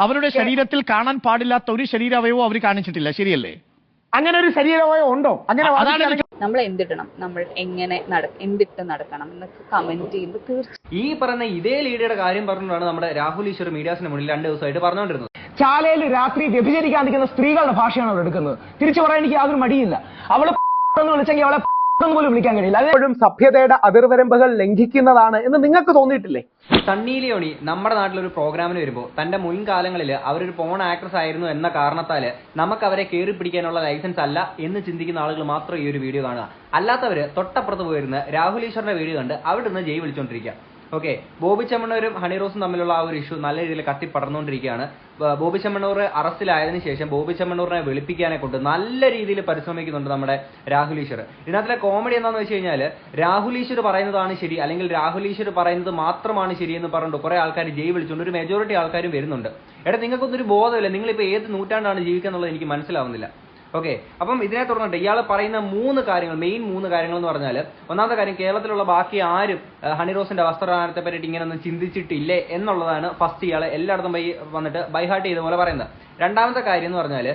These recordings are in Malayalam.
അവരുടെ ശരീരത്തിൽ കാണാൻ പാടില്ലാത്ത ഒരു ശരീരാവയവവും അവർ കാണിച്ചിട്ടില്ല, ശരിയല്ലേ? അങ്ങനെ ഒരു ശരീരവയവം ഉണ്ടോ? അങ്ങനെ നമ്മൾ എന്തിടണം, നമ്മൾ എങ്ങനെ എന്തിട്ട് നടക്കണം എന്നൊക്കെ കമന്റ് ചെയ്യുമ്പോൾ തീർച്ചയായും ഈ പറയുന്ന ഇതേ ലീഡയുടെ കാര്യം പറഞ്ഞുകൊണ്ടാണ് നമ്മുടെ രാഹുൽ ഈശ്വർ മീഡിയാസിന് മുന്നിൽ 2 ദിവസമായിട്ട് പറഞ്ഞുകൊണ്ടിരുന്നത്. ചാലയിൽ രാത്രി വ്യഭിചരിക്കാൻ നിൽക്കുന്ന സ്ത്രീകളുടെ ഭാഷയാണ് അവർ എടുക്കുന്നത്. തിരിച്ചു പറയാൻ എനിക്ക് യാതൊരു മടിയില്ല. അവളെ എന്ന് വിളിച്ചെങ്കിൽ അവളെ പോലും വിളിക്കാൻ കഴിയില്ല. അതെപ്പോഴും സഭ്യതയുടെ അതിർവരമ്പുകൾ ലംഘിക്കുന്നതാണ് എന്ന് നിങ്ങൾക്ക് തോന്നിയിട്ടില്ലേ? സണ്ണി ലിയോണി നമ്മുടെ നാട്ടിലൊരു പ്രോഗ്രാമിന് വരുമ്പോൾ തന്റെ മുൻകാലങ്ങളിൽ അവരൊരു പോൺ ആക്ട്രസ് ആയിരുന്നു എന്ന കാരണത്താൽ നമുക്ക് അവരെ കയറി പിടിക്കാനുള്ള ലൈസൻസ് അല്ല എന്ന് ചിന്തിക്കുന്ന ആളുകൾ മാത്രം ഈ ഒരു വീഡിയോ കാണുക. അല്ലാത്തവർ തൊട്ടപ്പുറത്ത് പോയിരുന്ന രാഹുൽ ഈശ്വറിന്റെ വീഡിയോ കണ്ട് അവിടെ നിന്ന് ജയ് വിളിച്ചുകൊണ്ടിരിക്കുക. ഓക്കെ, ബോബി ചെമ്മണ്ണൂരും ഹണിറോസും തമ്മിലുള്ള ആ ഒരു ഇഷ്യൂ നല്ല രീതിയിൽ കത്തിപ്പടർന്നുകൊണ്ടിരിക്കുകയാണ്. ബോബി ചെമ്മണ്ണൂർ അറസ്റ്റിലായതിനു ശേഷം ബോബി ചെമ്മണ്ണൂരിനെ വെളുപ്പിക്കാനെ കൊണ്ട് നല്ല രീതിയിൽ പരിശ്രമിക്കുന്നുണ്ട് നമ്മുടെ രാഹുൽ ഈശ്വർ. ഇതിനകത്തിലെ കോമഡി എന്താണെന്ന് വെച്ച് കഴിഞ്ഞാൽ രാഹുൽ ഈശ്വർ പറയുന്നതാണ് ശരി, അല്ലെങ്കിൽ രാഹുൽ ഈശ്വർ പറയുന്നത് മാത്രമാണ് ശരി എന്ന് പറഞ്ഞിട്ട് കുറെ ആൾക്കാർ ജയ് വിളിച്ചുകൊണ്ട് ഒരു മെജോറിറ്റി ആൾക്കാരും വരുന്നുണ്ട്. എടാ, നിങ്ങൾക്കൊന്നും ഒരു ബോധമില്ല, നിങ്ങളിപ്പോൾ ഏത് നൂറ്റാണ്ടാണ് ജീവിക്കുക എന്നുള്ളത് എനിക്ക് മനസ്സിലാവുന്നില്ല. ഓക്കെ, അപ്പം ഇതിനെ തുടർന്നിട്ട് ഇയാൾ പറയുന്ന 3 കാര്യങ്ങൾ, മെയിൻ 3 കാര്യങ്ങൾ എന്ന് പറഞ്ഞാൽ, ഒന്നാമത്തെ കാര്യം, കേരളത്തിലുള്ള ബാക്കി ആരും ഹണിറോസിന്റെ വസ്ത്രധാരണത്തെ പറ്റിയിട്ട് ഇങ്ങനെയൊന്നും ചിന്തിച്ചിട്ടില്ലേ എന്നുള്ളതാണ് ഫസ്റ്റ് ഇയാൾ എല്ലായിടത്തും വന്നിട്ട് ബൈഹാർട്ട് ചെയ്ത പോലെ പറയുന്നത്. രണ്ടാമത്തെ കാര്യം എന്ന് പറഞ്ഞാൽ,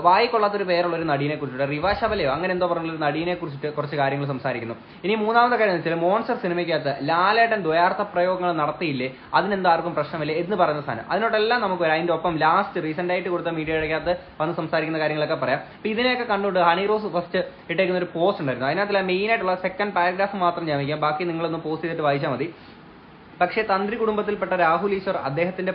വായിക്കൊള്ളാത്തൊരു പേരുള്ള ഒരു നടീനെ കുറിച്ചിട്ട്, റിവ ശബലയോ അങ്ങനെ എന്തോ പറഞ്ഞൊരു നടീനെ കുറിച്ചിട്ട് കുറച്ച് കാര്യങ്ങൾ സംസാരിക്കുന്നു. ഇനി മൂന്നാമത്തെ കാര്യം എന്ന് വെച്ചാൽ, മോൺസ്റ്റർ സിനിമയ്ക്കകത്ത് ലാലേട്ടൻ ദ്വയാർത്ഥ പ്രയോഗങ്ങൾ നടത്തിയില്ലേ, അതിനെന്താർക്കും പ്രശ്നമില്ല എന്ന് പറയുന്ന സാധനം. അതിനോടെല്ലാം നമുക്ക് വരാം. അതിന്റെ ഒപ്പം ലാസ്റ്റ് റീസെന്റ് ആയിട്ട് കൊടുത്ത മീഡിയയുടെക്കകത്ത് വന്ന് സംസാരിക്കുന്ന കാര്യങ്ങളൊക്കെ പറയാം. അപ്പൊ ഇതിനെയൊക്കെ കണ്ടുകൊണ്ട് ഹണിറോസ് ഫസ്റ്റ് ഇട്ടേക്കുന്ന ഒരു പോസ്റ്റ് ഉണ്ടായിരുന്നു. അതിനകത്തുള്ള മെയിൻ ആയിട്ടുള്ള സെക്കൻഡ് പാരഗ്രാഫ് മാത്രം ഞാൻ വയ്ക്കാം, ബാക്കി നിങ്ങളൊന്ന് പോസ്റ്റ് ചെയ്തിട്ട് വായിച്ചാൽ മതി. പക്ഷേ തന്ത്രി കുടുംബത്തിൽപ്പെട്ട രാഹുൽ ഈശ്വർ അദ്ദേഹത്തിന്റെ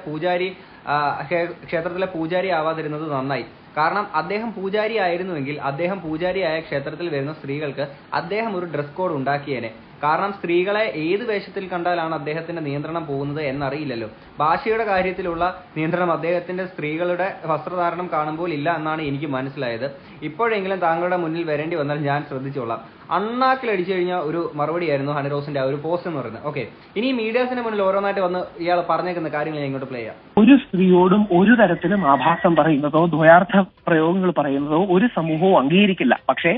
ക്ഷേത്രത്തിലെ പൂജാരി ആവാതിരുന്നത് നന്നായി. കാരണം അദ്ദേഹം പൂജാരി ആയിരുന്നുവെങ്കിൽ അദ്ദേഹം പൂജാരിയായ ക്ഷേത്രത്തിൽ വരുന്ന സ്ത്രീകൾക്ക് അദ്ദേഹം ഒരു ഡ്രസ് കോഡ് ഉണ്ടാക്കിയേനെ. കാരണം സ്ത്രീകളെ ഏത് വേഷത്തിൽ കണ്ടാലാണ് അദ്ദേഹത്തിന്റെ നിയന്ത്രണം പോകുന്നത് എന്നറിയില്ലല്ലോ. ഭാഷയുടെ കാര്യത്തിലുള്ള നിയന്ത്രണം അദ്ദേഹത്തിന്റെ സ്ത്രീകളുടെ വസ്ത്രധാരണം കാണുമ്പോൾ ഇല്ല എന്നാണ് എനിക്ക് മനസ്സിലായത്. ഇപ്പോഴെങ്കിലും താങ്കളുടെ മുന്നിൽ വരേണ്ടി വന്നാൽ ഞാൻ ശ്രദ്ധിച്ചോളാം. അണ്ണാക്കിലടിച്ചു കഴിഞ്ഞ ഒരു മറുപടിയായിരുന്നു ഹണിറോസിന്റെ ആ ഒരു പോസ്റ്റ് എന്ന് പറയുന്നത്. ഓക്കെ, ഇനി മീഡിയാസിന് മുന്നിൽ ഓരോന്നായിട്ട് വന്ന് ഇയാൾ പറഞ്ഞേക്കുന്ന കാര്യങ്ങൾ ഞാൻ ഇങ്ങോട്ട് പ്ലേ ചെയ്യാം. ഒരു സ്ത്രീയോടും ഒരു തരത്തിലും ആഭാസം പറയുന്നതോ ദ്വയാർത്ഥ പ്രയോഗങ്ങൾ പറയുന്നതോ ഒരു സമൂഹവും അംഗീകരിക്കില്ല. പക്ഷേ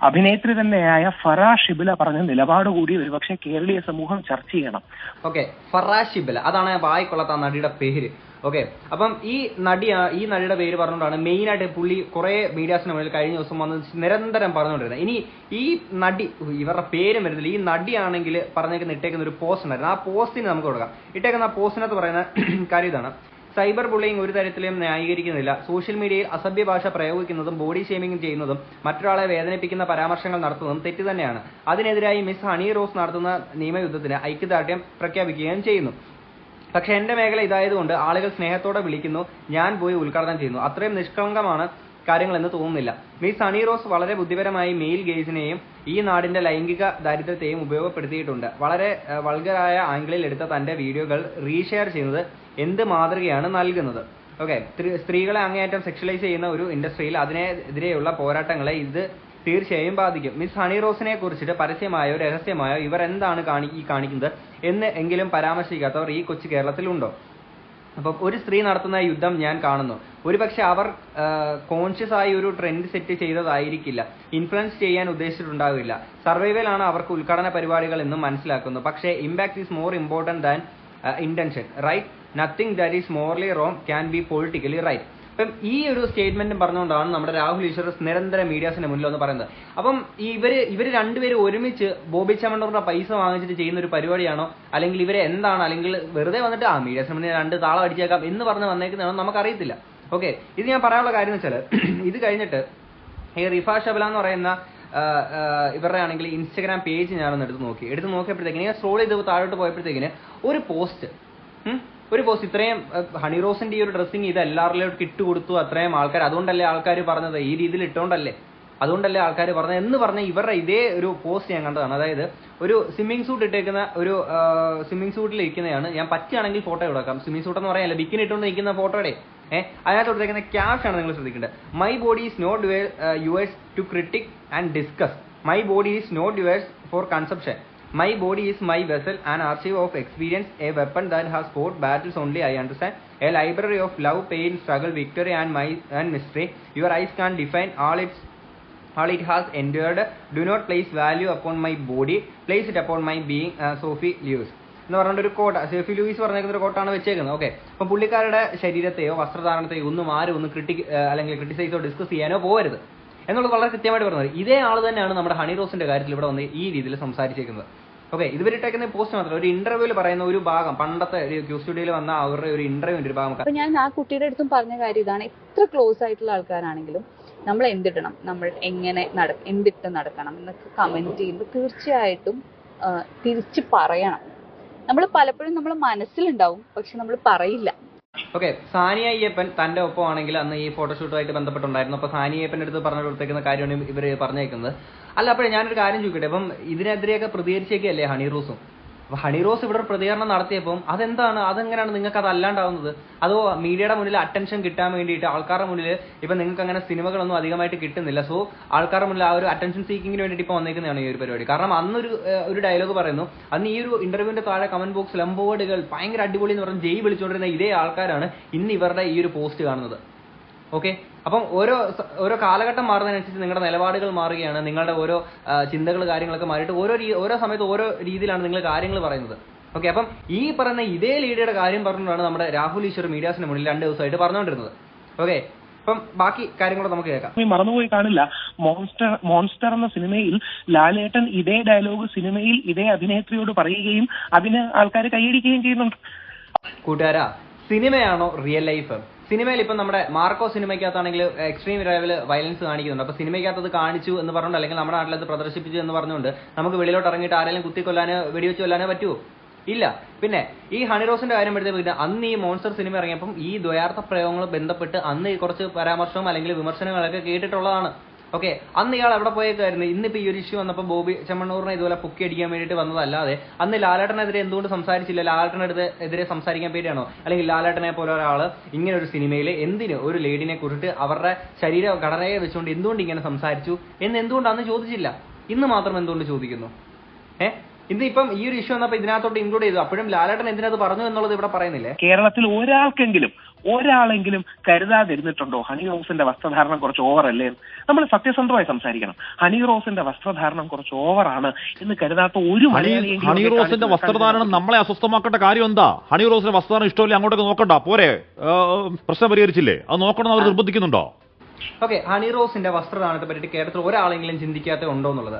അഭിനേത്രി തന്നെയായ ഫറ ഷിബില പറഞ്ഞ നിലപാട് കൂടി ഒരുപക്ഷെ കേരളീയ സമൂഹം ചർച്ച ചെയ്യണം. ഓക്കെ, ഫറ ഷിബില, അതാണ് വായിക്കൊള്ളാത്ത ആ നടിയുടെ പേര്. ഓക്കെ, അപ്പം ഈ നടിയുടെ പേര് പറഞ്ഞുകൊണ്ടാണ് മെയിൻ ആയിട്ട് പുള്ളി കുറെ മീഡിയാസിന് മുന്നിൽ കഴിഞ്ഞ ദിവസം വന്ന് നിരന്തരം പറഞ്ഞുകൊണ്ടിരുന്നത്. ഇനി ഈ നടി, ഇവരുടെ പേരും വരുന്നില്ല, ഈ നടിയാണെങ്കിൽ ഇട്ടേക്കുന്ന ഒരു പോസ്റ്റ് ഉണ്ടായിരുന്നു. ആ പോസ്റ്റിന് നമുക്ക് കൊടുക്കാം. ഇട്ടേക്കുന്ന ആ പോസ്റ്റിനകത്ത് പറയുന്ന കാര്യം ഇതാണ്: സൈബർ ബുള്ളിങ് ഒരു തരത്തിലും ന്യായീകരിക്കുന്നില്ല. സോഷ്യൽ മീഡിയയിൽ അസഭ്യ ഭാഷ പ്രയോഗിക്കുന്നതും ബോഡി ഷേമിംഗ് ചെയ്യുന്നതും മറ്റൊരാളെ വേദനിപ്പിക്കുന്ന പരാമർശങ്ങൾ നടത്തുന്നതും തെറ്റ് തന്നെയാണ്. അതിനെതിരായി മിസ് ഹണി റോസ് നടത്തുന്ന നിയമയുദ്ധത്തിന് ഐക്യദാർഢ്യം പ്രഖ്യാപിക്കുകയും ചെയ്യുന്നു. പക്ഷെ എന്റെ മേഖല ഇതായതുകൊണ്ട് ആളുകൾ സ്നേഹത്തോടെ വിളിക്കുന്നു, ഞാൻ പോയി ഉദ്ഘാടനം ചെയ്യുന്നു. അത്രയും നിഷ്കളങ്കമാണ് കാര്യങ്ങളെന്ന് തോന്നുന്നില്ല. മിസ് ഹണി റോസ് വളരെ ബുദ്ധിപരമായി മെയിൽ ഗേജിനെയും ഈ നാടിന്റെ ലൈംഗിക ദാരിദ്ര്യത്തെയും ഉപയോഗപ്പെടുത്തിയിട്ടുണ്ട്. വളരെ വൾഗറായ ആംഗിളിൽ എടുത്ത തന്റെ വീഡിയോകൾ റീഷെയർ ചെയ്യുന്നത് എന്ത് മാതൃകയാണ് നൽകുന്നത്. ഓക്കെ, സ്ത്രീകളെ അങ്ങേയറ്റം സെക്ഷലൈസ് ചെയ്യുന്ന ഒരു ഇൻഡസ്ട്രിയിൽ അതിനെതിരെയുള്ള പോരാട്ടങ്ങളെ ഇത് തീർച്ചയായും ബാധിക്കും. മിസ് ഹണി റോസിനെ കുറിച്ചിട്ട് പരസ്യമായോ രഹസ്യമായോ ഇവർ എന്താണ് കാണിക്കുന്നത് എന്ന് എങ്കിലും പരാമർശിക്കാത്തവർ ഈ കൊച്ചു കേരളത്തിലുണ്ടോ? അപ്പം ഒരു സ്ത്രീ നടത്തുന്ന യുദ്ധം ഞാൻ കാണുന്നു. ഒരുപക്ഷെ അവർ കോൺഷ്യസ് ആയി ഒരു ട്രെൻഡ് സെറ്റ് ചെയ്തതായിരിക്കില്ല, ഇൻഫ്ലുവൻസ് ചെയ്യാൻ ഉദ്ദേശിച്ചിട്ടുണ്ടാവില്ല. സർവൈവൽ ആണ് അവർക്ക് ഉദ്ഘാടന പരിപാടികൾ എന്നും മനസ്സിലാക്കുന്നു. പക്ഷേ impact is more important than intention, right? Nothing that is morally wrong can be politically right. അപ്പം ഈ ഒരു സ്റ്റേറ്റ്മെന്റും പറഞ്ഞുകൊണ്ടാണ് നമ്മുടെ രാഹുൽ ഈശ്വർ നിരന്തരം മീഡിയാസിന്റെ മുന്നിൽ ഒന്ന് പറയുന്നത്. അപ്പം ഇവര് രണ്ടുപേരും ഒരുമിച്ച് ബോബി ചെമ്മണ്ണൂറിന്റെ പൈസ വാങ്ങിച്ചിട്ട് ചെയ്യുന്ന ഒരു പരിപാടിയാണോ, അല്ലെങ്കിൽ ഇവരെ എന്താണ്, അല്ലെങ്കിൽ വെറുതെ വന്നിട്ട് മീഡിയാസിന് മുന്നിൽ 2 താളം അടിച്ചേക്കാം എന്ന് പറഞ്ഞ് വന്നേക്കുന്നതാണോ നമുക്കറിയത്തില്ല. ഓക്കെ, ഇത് ഞാൻ പറയാനുള്ള കാര്യം എന്ന് വെച്ചാൽ, ഇത് കഴിഞ്ഞിട്ട് ഈ റിഫ ഷബല എന്ന് പറയുന്ന ഇവരുടെ ആണെങ്കിൽ ഇൻസ്റ്റഗ്രാം പേജ് ഞാനൊന്ന് എടുത്ത് നോക്കിയപ്പോഴത്തേക്കിന് ഞാൻ സ്ക്രോൾ ചെയ്ത് താഴോട്ട് പോയപ്പോഴത്തേക്കിന് ഒരു പോസ്റ്റ് ഇത്രയും ഹണിറോസിന്റെ ഈ ഒരു ഡ്രസ്സിങ് ഇത് എല്ലാവരിലോട്ട് ഇട്ടുകൊടുത്തു അത്രയും ആൾക്കാർ. അതുകൊണ്ടല്ലേ ആൾക്കാർ പറഞ്ഞത്, ഈ രീതിയിൽ ഇട്ടുകൊണ്ടല്ലേ, അതുകൊണ്ടല്ലേ ആൾക്കാർ പറഞ്ഞത് എന്ന് പറഞ്ഞ ഇവരുടെ ഇതേ ഒരു പോസ്റ്റ് ഞാൻ കണ്ടതാണ്. അതായത് ഒരു സ്വിമ്മിംഗ് സൂട്ട് ഇട്ടേക്കുന്ന ഒരു സ്വിമ്മിംഗ് സൂട്ടിൽ ഇരിക്കുന്നതാണ്. ഞാൻ പറ്റുകയാണെങ്കിൽ ഫോട്ടോ കൊടുക്കാം. സ്വിമ്മിംഗ് സൂട്ട് എന്ന് പറയാനല്ല, ബിക്കിനി ഇട്ടുകൊണ്ട് നിൽക്കുന്ന ഫോട്ടോയുടെ അതിനകത്ത് കൊടുത്തേക്കുന്ന ക്യാപ്ഷനാണ് നിങ്ങൾ ശ്രദ്ധിക്കേണ്ടത്. My body is not yours to critique and discuss. My body is not yours for consumption. My body is my vessel, an archive of experience, a weapon that has fought battles only I understand, a library of love, pain, struggle, victory and mystery. Your eyes can't define all it has endured. Do not place value upon my body, place it upon my being. Sophie Lewis. എന്ന് പറഞ്ഞ ഒരു കോട്ട സേഫി ലൂയിസ് പറഞ്ഞേക്കുന്ന ഒരു കോട്ടാണ് വെച്ചേക്കുന്നത്. ഓക്കെ, അപ്പം പുള്ളിക്കാരുടെ ശരീരത്തെയോ വസ്ത്രധാരണത്തെയോ ഒന്നും ആരും ഒന്ന് അല്ലെങ്കിൽ ക്രിട്ടിസൈസോ ഡിസ്കസ് ചെയ്യാനോ പോകരുത് എന്നുള്ളത് വളരെ കൃത്യമായിട്ട് പറഞ്ഞത്. ഇതേ ആൾ തന്നെയാണ് നമ്മുടെ ഹണി റോസിന്റെ കാര്യത്തിൽ ഇവിടെ വന്ന് ഈ രീതിയിൽ സംസാരിച്ചേക്കുന്നത്. ഓക്കെ, ഇതുവരിട്ടേക്കുന്ന പോസ്റ്റ് മാത്രമല്ല, ഒരു ഇന്റർവ്യൂവിൽ പറയുന്ന ഒരു ഭാഗം, പണ്ടത്തെ ക്യൂ സ്റ്റുഡിയോയിൽ വന്ന അവരുടെ ഒരു ഇന്റർവ്യൂവിന്റെ ഒരു ഭാഗം. അപ്പൊ ഞാൻ ആ കുട്ടിയുടെ അടുത്തും പറഞ്ഞ കാര്യം ഇതാണ്, എത്ര ക്ലോസ് ആയിട്ടുള്ള ആൾക്കാരാണെങ്കിലും നമ്മൾ എന്തിടണം, നമ്മൾ എങ്ങനെ എന്തിട്ട് നടക്കണം എന്നൊക്കെ കമന്റ് ചെയ്യുമ്പോൾ തീർച്ചയായിട്ടും തിരിച്ച് പറയണം. നമ്മൾ പലപ്പോഴും നമ്മൾ മനസ്സിലുണ്ടാവും, പക്ഷെ നമ്മൾ പറയില്ല. ഓക്കെ, സാനിയ അയ്യപ്പൻ തന്റെ ഒപ്പമാണെങ്കിൽ അന്ന് ഈ ഫോട്ടോഷൂട്ടുമായിട്ട് ബന്ധപ്പെട്ടുണ്ടായിരുന്നു. അപ്പൊ സാനിയ അയ്യപ്പന്റെ അടുത്ത് പറഞ്ഞു കൊടുത്തേക്കുന്ന കാര്യമാണ് ഇവര് പറഞ്ഞേക്കുന്നത്. അല്ല, അപ്പോഴേ ഞാനൊരു കാര്യം ചോദിക്കട്ടെ, അപ്പം ഇതിനെതിരെയൊക്കെ പ്രതികരിച്ചേക്കല്ലേ ഹണി റോസും? അപ്പൊ ഹണി റോസ് ഇവിടെ ഒരു പ്രതികരണം നടത്തിയപ്പം അതെങ്ങനെയാണ് നിങ്ങൾക്ക് അത് അല്ലാണ്ടാവുന്നത്? അതോ മീഡിയയുടെ മുന്നിൽ അറ്റൻഷൻ കിട്ടാൻ വേണ്ടിയിട്ട് ആൾക്കാരുടെ മുന്നിൽ ഇപ്പൊ നിങ്ങൾക്ക് അങ്ങനെ സിനിമകളൊന്നും അധികമായിട്ട് കിട്ടുന്നില്ല, സോ ആൾക്കാരുടെ മുന്നിൽ ആ ഒരു അറ്റൻഷൻ സീക്കിങ്ങിന് വേണ്ടിയിട്ട് ഇപ്പൊ വന്നേക്കുന്നതാണ് ഈ ഒരു പരിപാടി? കാരണം അന്നൊരു ഡയലോഗ് പറയുന്നു, അന്ന് ഈ ഒരു ഇന്റർവ്യൂവിന്റെ താഴെ കമന്റ് ബോക്സിൽ എംബോർഡുകൾ ഭയങ്കര അടിപൊളി എന്ന് പറഞ്ഞ് ജയ് വിളിച്ചുകൊണ്ടിരുന്ന ഇതേ ആൾക്കാരാണ് ഇന്ന് ഇവരുടെ ഈ ഒരു പോസ്റ്റ് കാണുന്നത്. ഓക്കെ, അപ്പം ഓരോ കാലഘട്ടം മാറുന്നതിനനുസരിച്ച് നിങ്ങളുടെ നിലപാടുകൾ മാറുകയാണ്, നിങ്ങളുടെ ഓരോ ചിന്തകൾ കാര്യങ്ങളൊക്കെ മാറിയിട്ട് ഓരോ സമയത്ത് ഓരോ രീതിയിലാണ് നിങ്ങൾ കാര്യങ്ങൾ പറയുന്നത്. ഓക്കെ, അപ്പം ഈ പറയുന്ന ഇതേ ലീഡറുടെ കാര്യം പറഞ്ഞുകൊണ്ടാണ് നമ്മുടെ രാഹുൽ ഈശ്വർ മീഡിയാസിന് മുന്നിൽ 2 ദിവസമായിട്ട് പറഞ്ഞുകൊണ്ടിരുന്നത്. ഓക്കെ, അപ്പം ബാക്കി കാര്യങ്ങൾ നമുക്ക് കേൾക്കാം. മറന്നുപോയി കാണില്ല, മോൺസ്റ്റർ എന്ന സിനിമയിൽ ലാലേട്ടൻ ഇതേ ഡയലോഗ് സിനിമയിൽ ഇതേ അഭിനേത്രിയോട് പറയുകയും അതിന് ആൾക്കാർ കൈയടിക്കുകയും ചെയ്യുന്നുണ്ട്. കൂട്ടുകാരാ, സിനിമയാണോ റിയൽ ലൈഫ്? സിനിമയിൽ ഇപ്പം നമ്മുടെ മാർക്കോ സിനിമയ്ക്കകത്താണെങ്കിൽ എക്സ്ട്രീം ലെവൽ വയലൻസ് കാണിക്കുന്നുണ്ട്. അപ്പൊ സിനിമയ്ക്കകത്ത് അത് കാണിച്ചു എന്ന് പറഞ്ഞുകൊണ്ട്, അല്ലെങ്കിൽ നമ്മുടെ നാട്ടിലത് പ്രദർശിപ്പിച്ചു എന്ന് പറഞ്ഞുകൊണ്ട് നമുക്ക് വെളിയിലോട്ട് ഇറങ്ങിയിട്ട് ആരെങ്കിലും കുത്തിക്കൊല്ലാനോ വെടിവെച്ച് കൊല്ലാനോ പറ്റുമോ? ഇല്ല. പിന്നെ ഈ ഹണി റോസിന്റെ കാര്യം എടുത്തപ്പോൾ അന്ന് ഈ മോൺസ്റ്റർ സിനിമ ഇറങ്ങിയപ്പം ഈ ദ്വയാർത്ഥ പ്രയോഗങ്ങൾ ബന്ധപ്പെട്ട് അന്ന് കുറച്ച് പരാമർശവും അല്ലെങ്കിൽ വിമർശനങ്ങളൊക്കെ കേട്ടിട്ടുള്ളതാണ്. ഓക്കെ, അന്ന് ഇയാൾ എവിടെ പോയേക്കായിരുന്നു? ഇന്നിപ്പോൾ ഈ ഒരു ഇഷ്യൂ വന്നപ്പോൾ ബോബി ചെമ്മണ്ണൂറിനെ ഇതുപോലെ പൊക്കി അടിക്കാൻ വേണ്ടിയിട്ട് വന്നതല്ലാതെ അന്ന് ലാലേട്ടനെതിരെ എന്തുകൊണ്ട് സംസാരിച്ചില്ല? ലാലേട്ടനെതിരെ സംസാരിക്കാൻ പേടിയാണോ? അല്ലെങ്കിൽ ലാലേട്ടനെ പോലെ ഒരാൾ ഇങ്ങനെ ഒരു സിനിമയിൽ എന്തിന് ഒരു ലേഡിനെ കുറിച്ചിട്ട് അവരുടെ ശരീരഘടനയെ വെച്ചുകൊണ്ട് എന്തുകൊണ്ട് ഇങ്ങനെ സംസാരിച്ചു എന്ന് എന്തുകൊണ്ട് അന്ന് ചോദിച്ചില്ല? ഇന്ന് മാത്രം എന്തുകൊണ്ട് ചോദിക്കുന്നു? ഇപ്പം ഈ ഒരു ഇഷ്യൂ വന്നപ്പോൾ ഇതിനകത്തോട്ട് ഇൻക്ലൂഡ് ചെയ്തു. അപ്പോഴും ലാലേട്ടൻ എന്തിനത് പറഞ്ഞു എന്നുള്ളത് ഇവിടെ പറയുന്നില്ലേ? കേരളത്തിൽ ഒരാളെങ്കിലും കരുതാതിരുന്നിട്ടുണ്ടോ ഹണി റോസിന്റെ വസ്ത്രധാരണം കുറച്ച് ഓവറല്ലേ? നമ്മൾ സത്യസന്ധമായി സംസാരിക്കണം. ഹണി റോസിന്റെ വസ്ത്രധാരണം കുറച്ച് ഓവറാണ് എന്ന് കരുതാത്ത ഒരു ഹണി റോസിന്റെ വസ്ത്രധാരണം നമ്മളെ അസ്വസ്ഥമാക്കേണ്ട കാര്യം എന്താ? ഹണി റോസിന്റെ വസ്ത്രധാരണം ഇഷ്ടമില്ല, അങ്ങോട്ടൊക്കെ നോക്കണ്ട, പോരെ? പ്രശ്നം പരിഹരിച്ചില്ലേ? അത് നോക്കണം അവർ നിർബന്ധിക്കുന്നുണ്ടോ? ഓക്കെ, ഹണി റോസിന്റെ വസ്ത്രധാരണത്തെ പറ്റിയിട്ട് കേരളത്തിൽ ഒരാളെങ്കിലും ചിന്തിക്കാത്ത ഉണ്ടോ എന്നുള്ളത്